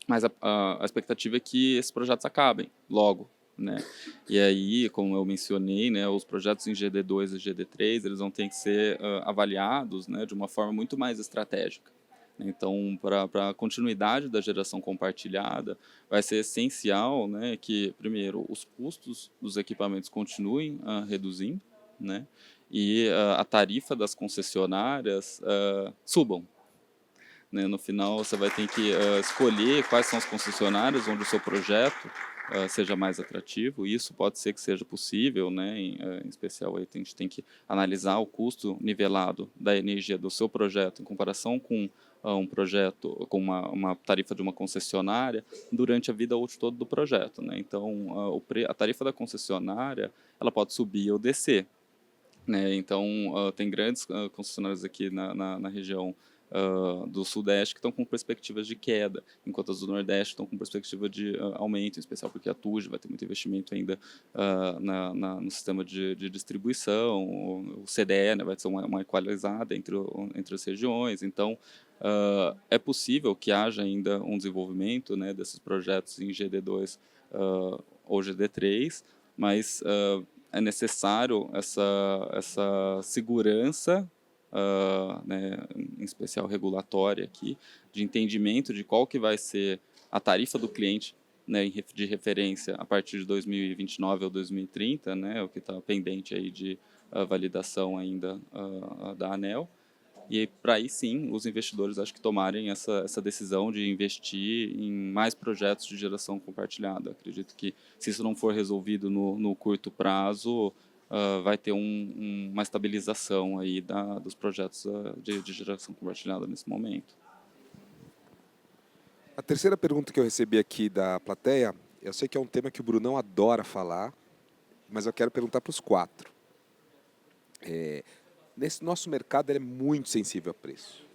mas a expectativa é que esses projetos acabem logo, né? E aí, como eu mencionei, né, os projetos em GD2 e GD3, eles vão ter que ser avaliados, né, de uma forma muito mais estratégica. Então, para a continuidade da geração compartilhada, vai ser essencial, né, que, primeiro, os custos dos equipamentos continuem reduzindo, né, e a tarifa das concessionárias subam. Né? No final, você vai ter que escolher quais são as concessionárias onde o seu projeto seja mais atrativo. Isso pode ser que seja possível, né? Em especial, aí a gente tem que analisar o custo nivelado da energia do seu projeto em comparação com um projeto, com uma tarifa de uma concessionária durante a vida útil toda do projeto. Né? Então, a tarifa da concessionária ela pode subir ou descer. né? Então, tem grandes concessionárias aqui na região do Sudeste que estão com perspectivas de queda, enquanto as do Nordeste estão com perspectiva de aumento, em especial porque a TUJ vai ter muito investimento ainda no sistema de distribuição, o CDE, né, vai ser uma equalizada entre as regiões. Então, é possível que haja ainda um desenvolvimento, né, desses projetos em GD2 ou GD3, mas é necessário essa segurança, né, em especial regulatória aqui, de entendimento de qual que vai ser a tarifa do cliente, né, de referência a partir de 2029 ou 2030, né, o que está pendente aí de validação ainda da ANEEL. E para aí sim, os investidores acho que tomarem essa decisão de investir em mais projetos de geração compartilhada. Acredito que se isso não for resolvido no curto prazo, vai ter uma estabilização aí dos projetos de geração compartilhada nesse momento. A terceira pergunta que eu recebi aqui da plateia, eu sei que é um tema que o Brunão adora falar, mas eu quero perguntar para os quatro. Nesse nosso mercado, ele é muito sensível a preço.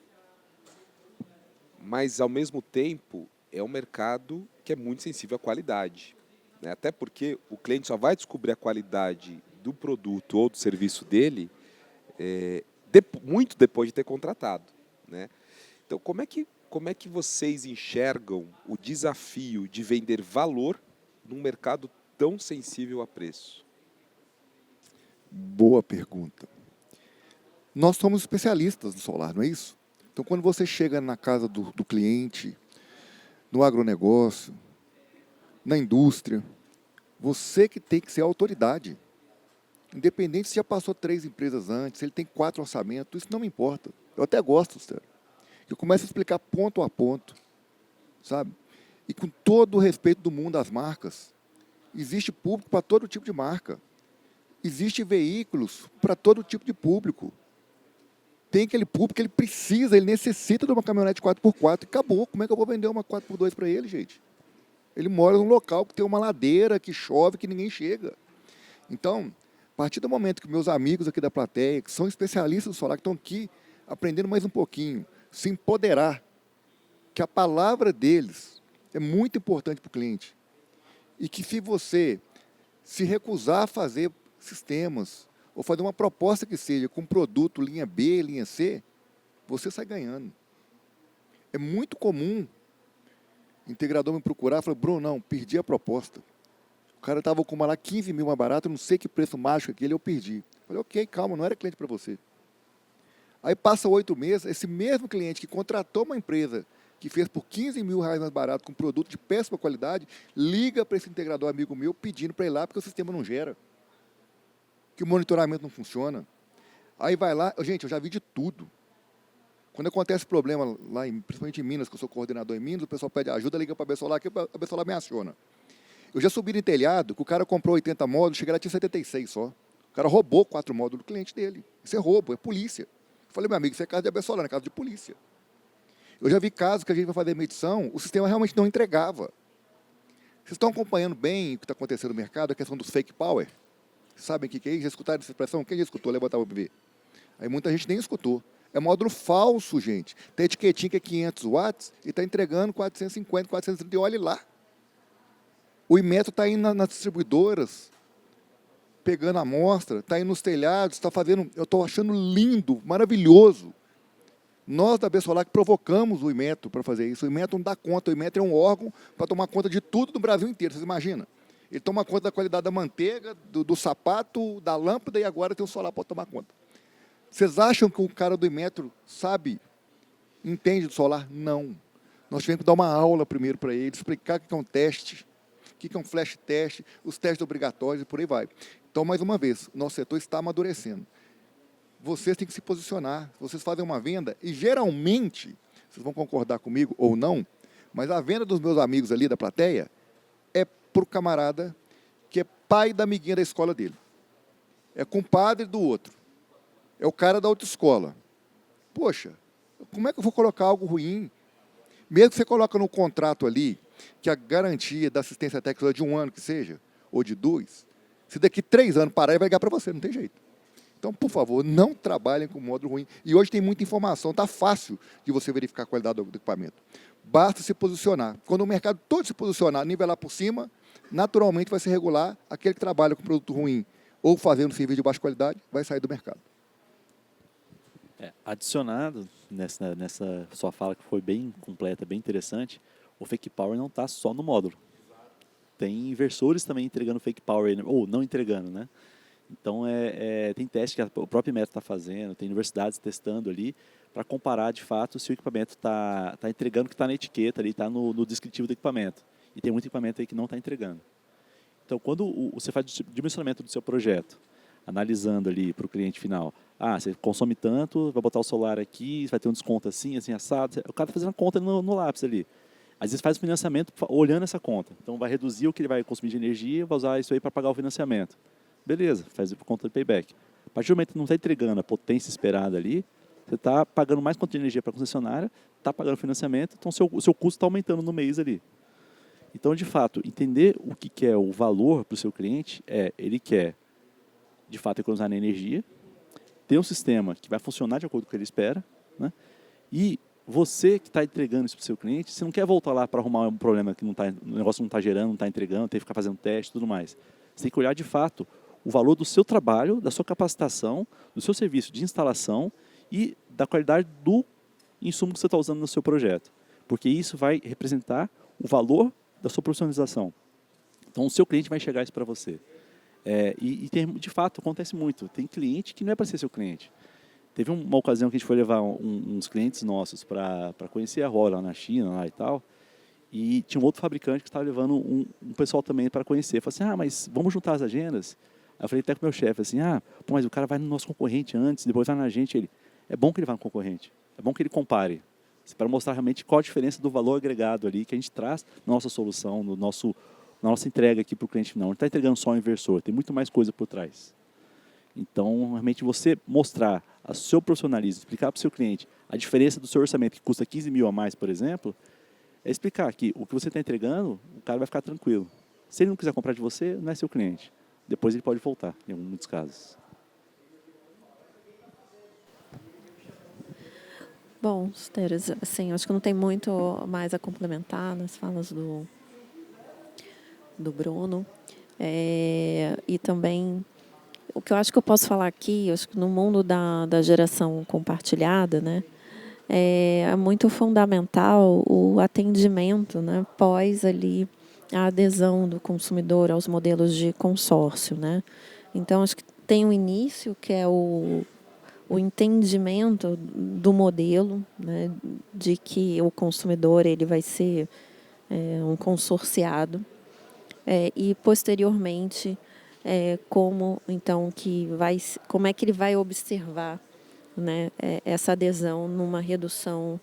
Mas, ao mesmo tempo, é um mercado que é muito sensível à qualidade, né? Até porque o cliente só vai descobrir a qualidade do produto ou do serviço dele muito depois de ter contratado, né? Então, como é que vocês enxergam o desafio de vender valor num mercado tão sensível a preço? Boa pergunta. Nós somos especialistas no solar, não é isso? Então, quando você chega na casa do cliente, no agronegócio, na indústria, você que tem que ser a autoridade. Independente se já passou 3 empresas antes, se ele tem 4 orçamentos, isso não me importa. Eu até gosto, sério. Eu começo a explicar ponto a ponto, sabe? E com todo o respeito do mundo às marcas. Existe público para todo tipo de marca. Existem veículos para todo tipo de público. Tem aquele público que ele precisa, ele necessita de uma caminhonete 4x4 e acabou. Como é que eu vou vender uma 4x2 para ele, gente? Ele mora num local que tem uma ladeira, que chove, que ninguém chega. Então, a partir do momento que meus amigos aqui da plateia, que são especialistas do solar, que estão aqui aprendendo mais um pouquinho, se empoderar, que a palavra deles é muito importante para o cliente. E que se você se recusar a fazer sistemas, ou fazer uma proposta que seja com produto linha B, linha C, você sai ganhando. É muito comum o integrador me procurar e falar, Bruno, não, perdi a proposta. O cara estava com uma lá 15 mil mais barato, eu não sei que preço mágico aquele, eu perdi. Falei, ok, calma, não era cliente para você. Aí passa 8 meses, esse mesmo cliente que contratou uma empresa que fez por 15 mil reais mais barato, com produto de péssima qualidade, liga para esse integrador amigo meu pedindo para ir lá porque o sistema não gera. Que o monitoramento não funciona. Aí vai lá, gente, eu já vi de tudo. Quando acontece problema lá, principalmente em Minas, que eu sou coordenador em Minas, o pessoal pede ajuda, liga para a Bessolar, que a Bessolar me aciona. Eu já subi no telhado, que o cara comprou 80 módulos, chega lá, tinha 76 só. O cara roubou 4 módulos do cliente dele. Isso é roubo, é polícia. Eu falei, meu amigo, isso é casa de Bessolar, não é casa de polícia. Eu já vi casos que a gente vai fazer medição, o sistema realmente não entregava. Vocês estão acompanhando bem o que está acontecendo no mercado, a questão dos fake power? Sabem o que é isso? Já escutaram essa expressão? Quem já escutou? Levanta para ver. Aí muita gente nem escutou. É módulo falso, gente. Tem etiquetinha que é 500 watts e está entregando 450, 430. E olhe lá. O Inmetro está indo nas distribuidoras, pegando a amostra, está indo nos telhados, está fazendo... Eu estou achando lindo, maravilhoso. Nós da Bessolar que provocamos o Inmetro para fazer isso. O Inmetro não dá conta. O Inmetro é um órgão para tomar conta de tudo no Brasil inteiro. Vocês imaginam? Ele toma conta da qualidade da manteiga, do sapato, da lâmpada e agora tem o solar para tomar conta. Vocês acham que o cara do Inmetro sabe, entende do solar? Não. Nós tivemos que dar uma aula primeiro para ele, explicar o que é um teste, o que é um flash teste, os testes obrigatórios e por aí vai. Então, mais uma vez, o nosso setor está amadurecendo. Vocês têm que se posicionar. Vocês fazem uma venda e, geralmente, vocês vão concordar comigo ou não, mas a venda dos meus amigos ali da plateia é para o camarada que é pai da amiguinha da escola dele. É compadre do outro. É o cara da outra escola. Poxa, como é que eu vou colocar algo ruim? Mesmo que você coloca no contrato ali que a garantia da assistência técnica é de 1 ano que seja, ou de 2, se daqui 3 anos parar, ele vai ligar para você, não tem jeito. Então, por favor, não trabalhem com módulo ruim. E hoje tem muita informação, está fácil de você verificar a qualidade do equipamento. Basta se posicionar. Quando o mercado todo se posicionar, nivelar por cima, naturalmente vai se regular. Aquele que trabalha com produto ruim ou fazendo serviço de baixa qualidade vai sair do mercado. Adicionado nessa sua fala, que foi bem completa, bem interessante, o Fake Power não está só no módulo. Tem inversores também entregando Fake Power, ou não entregando, né? Então, tem teste que o próprio Inmetro está fazendo, tem universidades testando ali, para comparar, de fato, se o equipamento está entregando o que está na etiqueta, está no descritivo do equipamento. E tem muito equipamento aí que não está entregando. Então, quando você faz o dimensionamento do seu projeto, analisando ali para o cliente final, você consome tanto, vai botar o solar aqui, vai ter um desconto assim, assim, assado. O cara está fazendo a conta no lápis ali. Às vezes faz o financiamento olhando essa conta. Então, vai reduzir o que ele vai consumir de energia, vai usar isso aí para pagar o financiamento. Beleza, faz por conta do payback. A partir do momento que não está entregando a potência esperada ali, você está pagando mais quanto de energia para a concessionária, está pagando financiamento, então o seu custo está aumentando no mês ali. Então, de fato, entender o que é o valor para o seu cliente ele quer, de fato, economizar na energia, ter um sistema que vai funcionar de acordo com o que ele espera, né? E você que está entregando isso para o seu cliente, você não quer voltar lá para arrumar um problema que o negócio não está gerando, não está entregando, tem que ficar fazendo teste e tudo mais. Você tem que olhar, de fato, o valor do seu trabalho, da sua capacitação, do seu serviço de instalação e da qualidade do insumo que você está usando no seu projeto. Porque isso vai representar o valor da sua profissionalização. Então, o seu cliente vai enxergar isso para você. De fato, acontece muito. Tem cliente que não é para ser seu cliente. Teve uma ocasião que a gente foi levar uns clientes nossos para conhecer a Huawei lá na China lá e tal. E tinha um outro fabricante que estava levando um pessoal também para conhecer. Falei assim, mas vamos juntar as agendas? Aí eu falei até com o meu chefe, assim, mas o cara vai no nosso concorrente antes, depois vai na gente. Ele, é bom que ele vá no concorrente, é bom que ele compare, para mostrar realmente qual a diferença do valor agregado ali que a gente traz na nossa solução, na nossa entrega aqui para o cliente final. Não está entregando só o inversor, tem muito mais coisa por trás. Então, realmente, você mostrar o seu profissionalismo, explicar para o seu cliente a diferença do seu orçamento, que custa 15 mil a mais, por exemplo, é explicar que o que você está entregando, o cara vai ficar tranquilo. Se ele não quiser comprar de você, não é seu cliente. Depois ele pode voltar, em muitos casos. Bom, Teres, assim, acho que não tem muito mais a complementar nas falas do Bruno. E também, o que eu acho que eu posso falar aqui, acho que no mundo da geração compartilhada, né, é muito fundamental o atendimento, né, pós ali a adesão do consumidor aos modelos de consórcio, né? Então, acho que tem um início, que é o entendimento do modelo, né, de que o consumidor ele vai ser um consorciado, e, posteriormente, como é que ele vai observar, né, essa adesão numa redução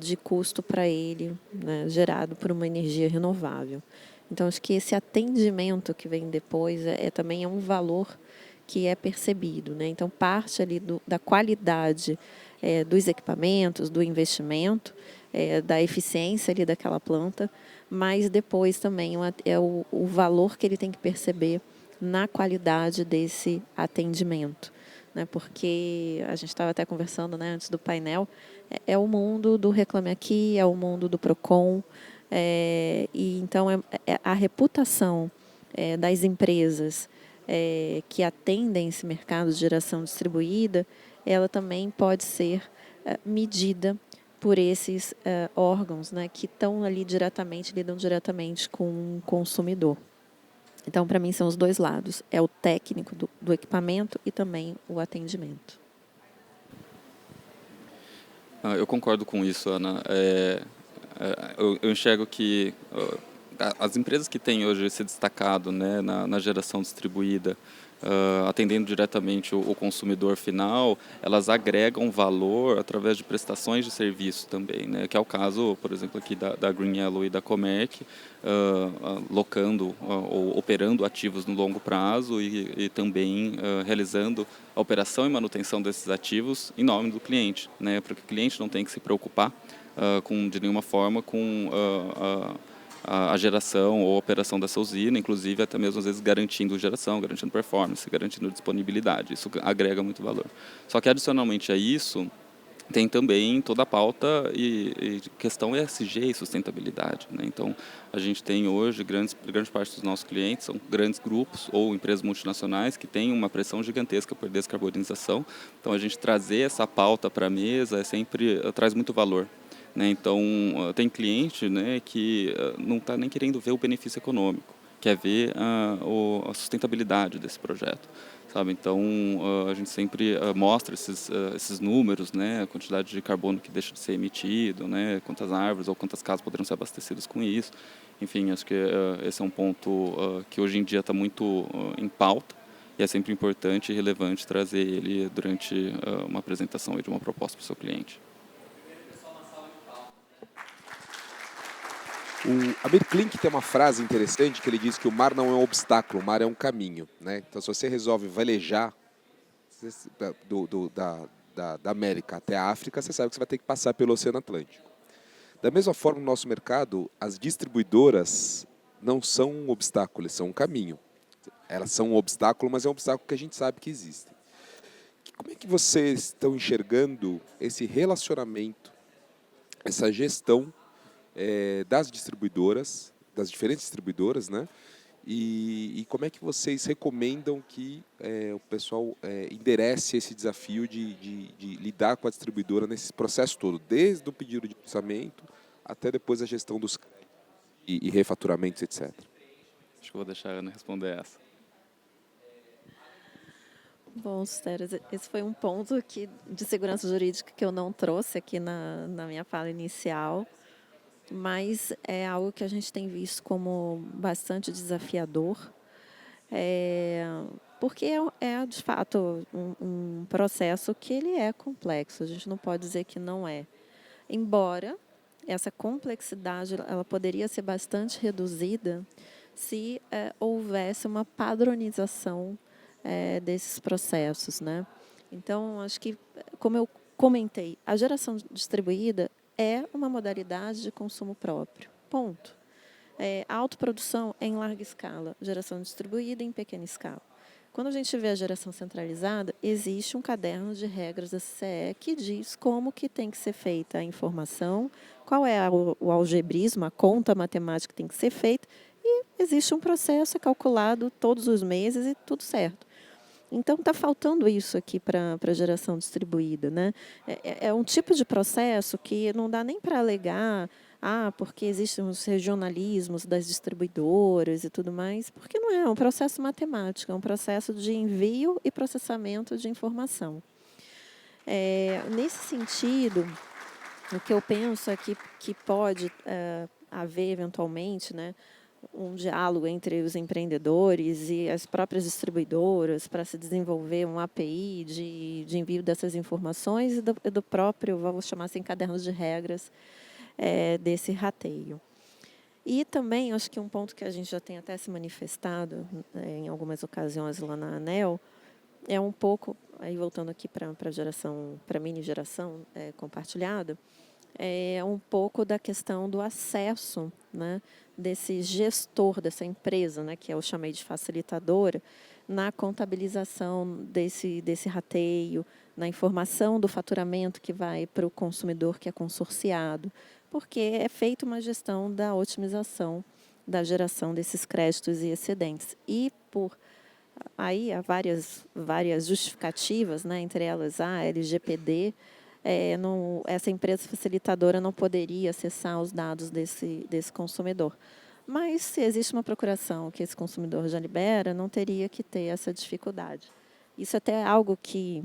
de custo para ele, né, gerado por uma energia renovável. Então, acho que esse atendimento que vem depois também é um valor que é percebido, né? Então, parte ali da qualidade dos equipamentos, do investimento, da eficiência ali daquela planta, mas depois também o valor que ele tem que perceber na qualidade desse atendimento, né? Porque a gente estava até conversando, né, antes do painel, é o mundo do Reclame Aqui, é o mundo do Procon, e então a reputação das empresas que atendem esse mercado de geração distribuída, ela também pode ser medida por esses órgãos, né, que lidam diretamente com o consumidor. Então, para mim, são os dois lados. É o técnico do equipamento e também o atendimento. Eu concordo com isso, Ana. Eu enxergo que as empresas que têm hoje se destacado, né, na geração distribuída, atendendo diretamente o consumidor final, elas agregam valor através de prestações de serviço também, né, que é o caso, por exemplo, aqui da Green Yellow e da Comerc, locando ou operando ativos no longo prazo e também realizando a operação e manutenção desses ativos em nome do cliente, né, para que o cliente não tenha que se preocupar de nenhuma forma com a geração ou a operação dessa usina, inclusive até mesmo às vezes garantindo geração, garantindo performance, garantindo disponibilidade. Isso agrega muito valor. Só que adicionalmente a isso, tem também toda a pauta e questão ESG e sustentabilidade, né? Então, a gente tem hoje, grande parte dos nossos clientes são grandes grupos ou empresas multinacionais que têm uma pressão gigantesca por descarbonização. Então, a gente trazer essa pauta para a mesa sempre traz muito valor, né? Então, tem cliente, né, que não está nem querendo ver o benefício econômico, quer ver a sustentabilidade desse projeto. Sabe? Então, a gente sempre mostra esses números, né? A quantidade de carbono que deixa de ser emitido, né? Quantas árvores ou quantas casas poderiam ser abastecidas com isso. Enfim, acho que esse é um ponto que hoje em dia está muito em pauta e é sempre importante e relevante trazer ele durante uma apresentação de uma proposta para o seu cliente. O Amir Klink tem uma frase interessante que ele diz que o mar não é um obstáculo, o mar é um caminho, né? Então, se você resolve velejar da América até a África, você sabe que você vai ter que passar pelo Oceano Atlântico. Da mesma forma, no nosso mercado, as distribuidoras não são um obstáculo, elas são um caminho. Elas são um obstáculo, mas é um obstáculo que a gente sabe que existe. Como é que vocês estão enxergando esse relacionamento, essa gestão das distribuidoras, das diferentes distribuidoras, né? E como é que vocês recomendam que o pessoal enderece esse desafio de lidar com a distribuidora nesse processo todo, desde o pedido de orçamento até depois a gestão dos e refaturamentos, etc. Acho que eu vou deixar a Ana responder essa. Bom, Suteres, esse foi um ponto de segurança jurídica que eu não trouxe aqui na minha fala inicial, mas é algo que a gente tem visto como bastante desafiador, porque é de fato um processo que ele é complexo, a gente não pode dizer que não é. Embora essa complexidade ela poderia ser bastante reduzida se houvesse uma padronização desses processos, né? Então, acho que, como eu comentei, a geração distribuída é uma modalidade de consumo próprio, ponto. A autoprodução é em larga escala, geração distribuída em pequena escala. Quando a gente vê a geração centralizada, existe um caderno de regras da CCE que diz como que tem que ser feita a informação, qual é o algebrismo, a conta matemática que tem que ser feita, e existe um processo calculado todos os meses e tudo certo. Então, está faltando isso aqui para a geração distribuída, né? É um tipo de processo que não dá nem para alegar, porque existem os regionalismos das distribuidoras e tudo mais, porque não é um processo matemático, é um processo de envio e processamento de informação. Nesse sentido, o que eu penso é que pode haver, eventualmente, né, um diálogo entre os empreendedores e as próprias distribuidoras para se desenvolver um API de envio dessas informações e do próprio, vou chamar assim, caderno de regras desse rateio. E também, acho que um ponto que a gente já tem até se manifestado em algumas ocasiões lá na ANEEL, é um pouco, aí voltando aqui para a geração, para a mini geração compartilhada, é um pouco da questão do acesso, né, desse gestor dessa empresa, né, que eu chamei de facilitadora, na contabilização desse rateio, na informação do faturamento que vai para o consumidor que é consorciado, porque é feita uma gestão da otimização da geração desses créditos e excedentes. E aí há várias justificativas, né, entre elas a LGPD, essa empresa facilitadora não poderia acessar os dados desse consumidor. Mas, se existe uma procuração que esse consumidor já libera, não teria que ter essa dificuldade. Isso até é algo que,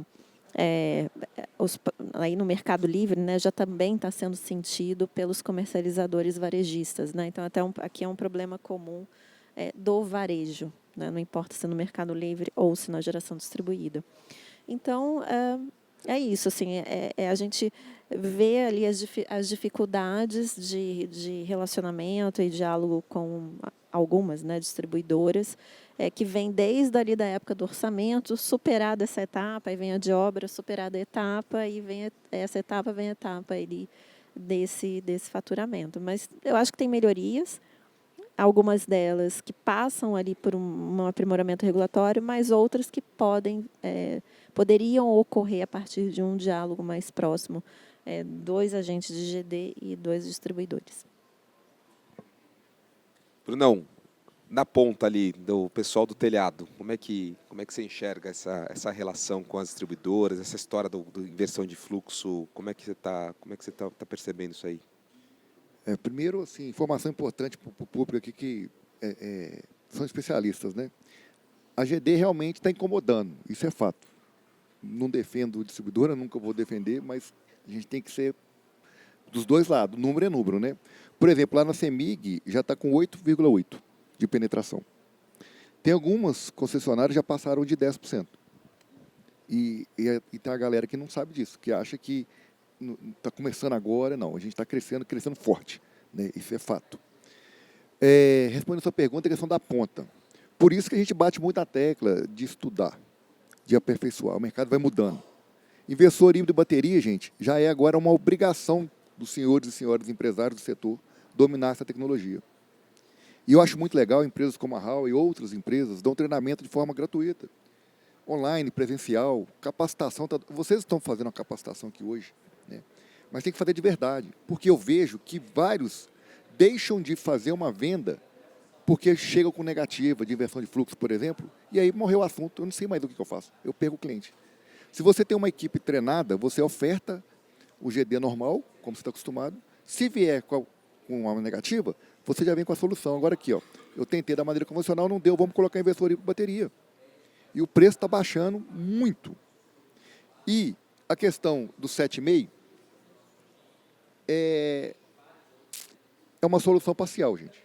aí no Mercado Livre, né, já também está sendo sentido pelos comercializadores varejistas, né? Então, aqui é um problema comum do varejo, né? Não importa se no Mercado Livre ou se na geração distribuída. Então, é isso, assim, a gente vê ali as dificuldades de relacionamento e diálogo com algumas, né, distribuidoras, que vem desde ali da época do orçamento, superada essa etapa, aí vem a de obra, superada a etapa, e vem a etapa ali desse faturamento. Mas eu acho que tem melhorias, algumas delas que passam ali por um aprimoramento regulatório, mas outras que poderiam ocorrer a partir de um diálogo mais próximo, 2 agentes de GD e 2 distribuidores. Brunão, na ponta ali do pessoal do telhado, como é que você enxerga essa relação com as distribuidoras, essa história do inversão de fluxo? Como é que você está percebendo isso aí? Primeiro, assim, informação importante para o público aqui que são especialistas, né? A GD realmente está incomodando, isso é fato. Não defendo distribuidora, nunca vou defender, mas a gente tem que ser dos dois lados, número é número, né? Por exemplo, lá na CEMIG já está com 8,8% de penetração. Tem algumas concessionárias que já passaram de 10%. E tem a galera que não sabe disso, que acha que está começando agora. Não, a gente está crescendo forte, né? Isso é fato. Respondendo a sua pergunta, a questão da ponta. Por isso que a gente bate muito na tecla de estudar, de aperfeiçoar. O mercado vai mudando. Inversor híbrido de bateria, gente, já é agora uma obrigação dos senhores e senhoras empresários do setor dominar essa tecnologia. E eu acho muito legal, empresas como a HAL e outras empresas dão treinamento de forma gratuita, online, presencial, capacitação. Vocês estão fazendo uma capacitação aqui hoje, né? Mas tem que fazer de verdade, porque eu vejo que vários deixam de fazer uma venda porque chegam com negativa de inversão de fluxo, por exemplo, e aí morreu o assunto, eu não sei mais o que eu faço, eu perco o cliente. Se você tem uma equipe treinada, você oferta o GD normal, como você está acostumado. Se vier com uma negativa, você já vem com a solução. Agora aqui, ó, eu tentei da maneira convencional, não deu, vamos colocar inversor híbrido bateria. E o preço está baixando muito. E a questão do 7,5 é uma solução parcial, gente.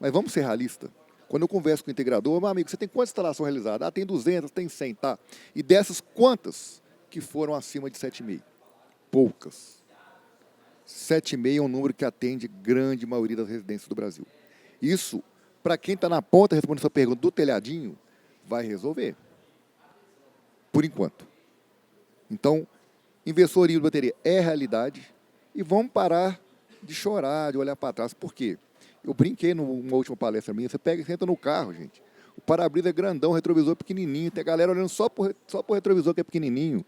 Mas vamos ser realistas. Quando eu converso com o integrador, meu amigo, você tem quantas instalações realizadas? Tem 200, tem 100, tá? E dessas, quantas que foram acima de 7,5? Poucas. 7,5 é um número que atende grande maioria das residências do Brasil. Isso, para quem está na ponta, respondendo essa pergunta do telhadinho, vai resolver. Por enquanto. Então, inversor híbrido de bateria é realidade e vamos parar de chorar, de olhar para trás. Por quê? Eu brinquei numa última palestra minha, você pega e senta no carro, gente. O para-brisa é grandão, o retrovisor é pequenininho, tem a galera olhando só por retrovisor que é pequenininho.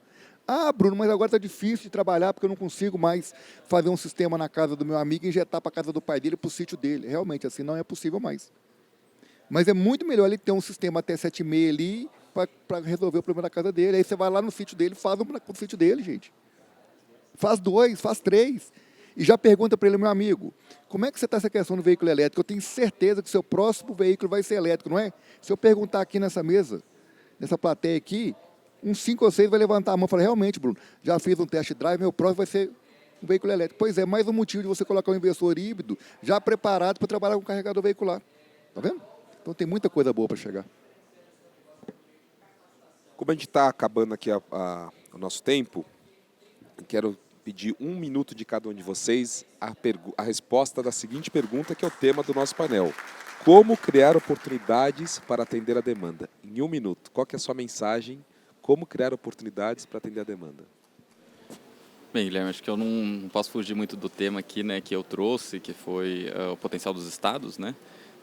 Ah, Bruno, mas agora está difícil de trabalhar porque eu não consigo mais fazer um sistema na casa do meu amigo e injetar para a casa do pai dele, para o sítio dele. Realmente, assim não é possível mais. Mas é muito melhor ele ter um sistema até 7,5 ali para resolver o problema da casa dele. Aí você vai lá no sítio dele, faz um no sítio dele, gente. Faz 2, faz 3. E já pergunta para ele, meu amigo, como é que você está essa questão do veículo elétrico? Eu tenho certeza que o seu próximo veículo vai ser elétrico, não é? Se eu perguntar aqui nessa mesa, nessa plateia aqui, uns 5 ou 6 vai levantar a mão e falar, realmente, Bruno, já fiz um test drive, meu próximo vai ser um veículo elétrico. Pois é, mais um motivo de você colocar um inversor híbrido já preparado para trabalhar com carregador veicular. Está vendo? Então tem muita coisa boa para chegar. Como a gente está acabando aqui o nosso tempo, eu quero pedir 1 minuto de cada um de vocês a resposta da seguinte pergunta, que é o tema do nosso painel. Como criar oportunidades para atender a demanda? Em 1 minuto, qual que é a sua mensagem? Como criar oportunidades para atender a demanda? Bem, Guilherme, acho que eu não posso fugir muito do tema aqui, né, que eu trouxe, que foi o potencial dos estados, né?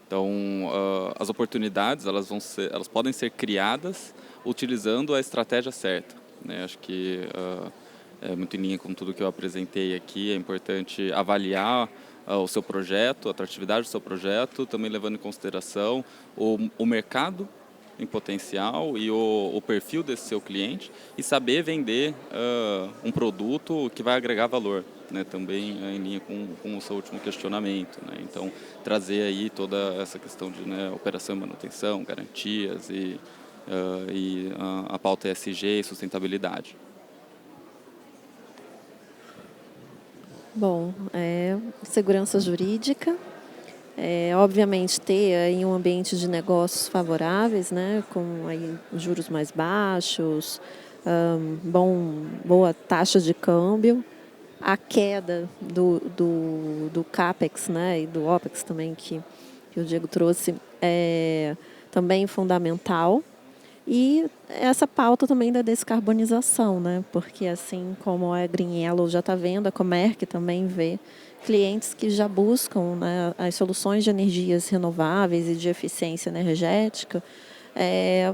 Então, as oportunidades, elas podem ser criadas utilizando a estratégia certa, né? Acho que é muito em linha com tudo que eu apresentei aqui. É importante avaliar o seu projeto, a atratividade do seu projeto, também levando em consideração o mercado em potencial e o perfil desse seu cliente e saber vender um produto que vai agregar valor, né? Também em linha com o seu último questionamento, né? Então, trazer aí toda essa questão de, né, operação e manutenção, garantias e a pauta ESG e sustentabilidade. Bom, segurança jurídica, obviamente ter aí um ambiente de negócios favoráveis, né, com aí juros mais baixos, boa taxa de câmbio, a queda do CAPEX, né, e do OPEX também que o Diego trouxe é também fundamental. E essa pauta também da descarbonização, né? Porque assim como a Green Yellow já está vendo, a Comerc também vê clientes que já buscam, né, as soluções de energias renováveis e de eficiência energética,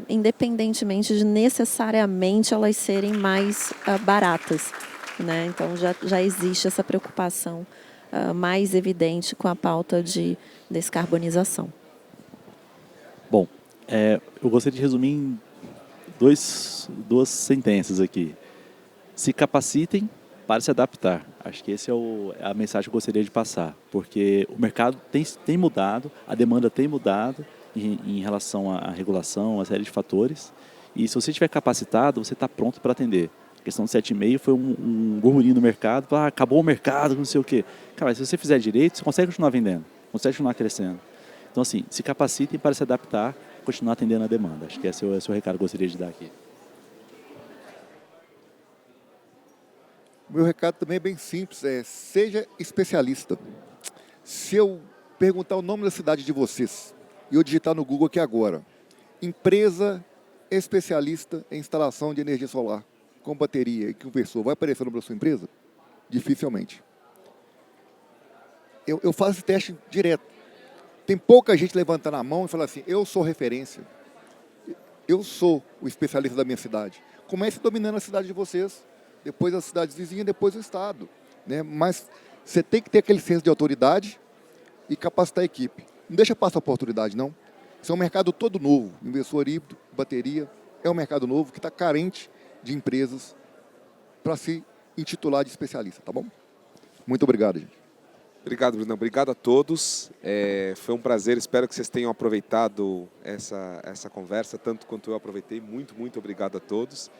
independentemente de necessariamente elas serem mais baratas, né? Então, já existe essa preocupação mais evidente com a pauta de descarbonização. Bom, eu gostaria de resumir em duas sentenças aqui. Se capacitem para se adaptar. Acho que essa é a mensagem que eu gostaria de passar, porque o mercado tem mudado, a demanda tem mudado em relação à regulação, a série de fatores, e se você estiver capacitado, você está pronto para atender. A questão do 7,5 foi um burburinho no mercado, acabou o mercado, não sei o quê. Cara, se você fizer direito, você consegue continuar vendendo, consegue continuar crescendo. Então, assim, se capacitem para se adaptar, continuar atendendo a demanda. Acho que esse é o recado que eu gostaria de dar aqui. O meu recado também é bem simples, seja especialista. Se eu perguntar o nome da cidade de vocês, e eu digitar no Google aqui agora, empresa especialista em instalação de energia solar, com bateria e conversor, vai aparecer o nome da sua empresa? Dificilmente. Eu faço esse teste direto. Tem pouca gente levantando a mão e falando assim, eu sou referência, eu sou o especialista da minha cidade. Comece dominando a cidade de vocês, depois as cidades vizinhas, depois o estado, né? Mas você tem que ter aquele senso de autoridade e capacitar a equipe. Não deixa passar a oportunidade, não. Isso é um mercado todo novo, inversor híbrido, bateria, é um mercado novo que está carente de empresas para se intitular de especialista, tá bom? Muito obrigado, gente. Obrigado, Brunão. Obrigado a todos. Foi um prazer. Espero que vocês tenham aproveitado essa conversa, tanto quanto eu aproveitei. Muito, muito obrigado a todos.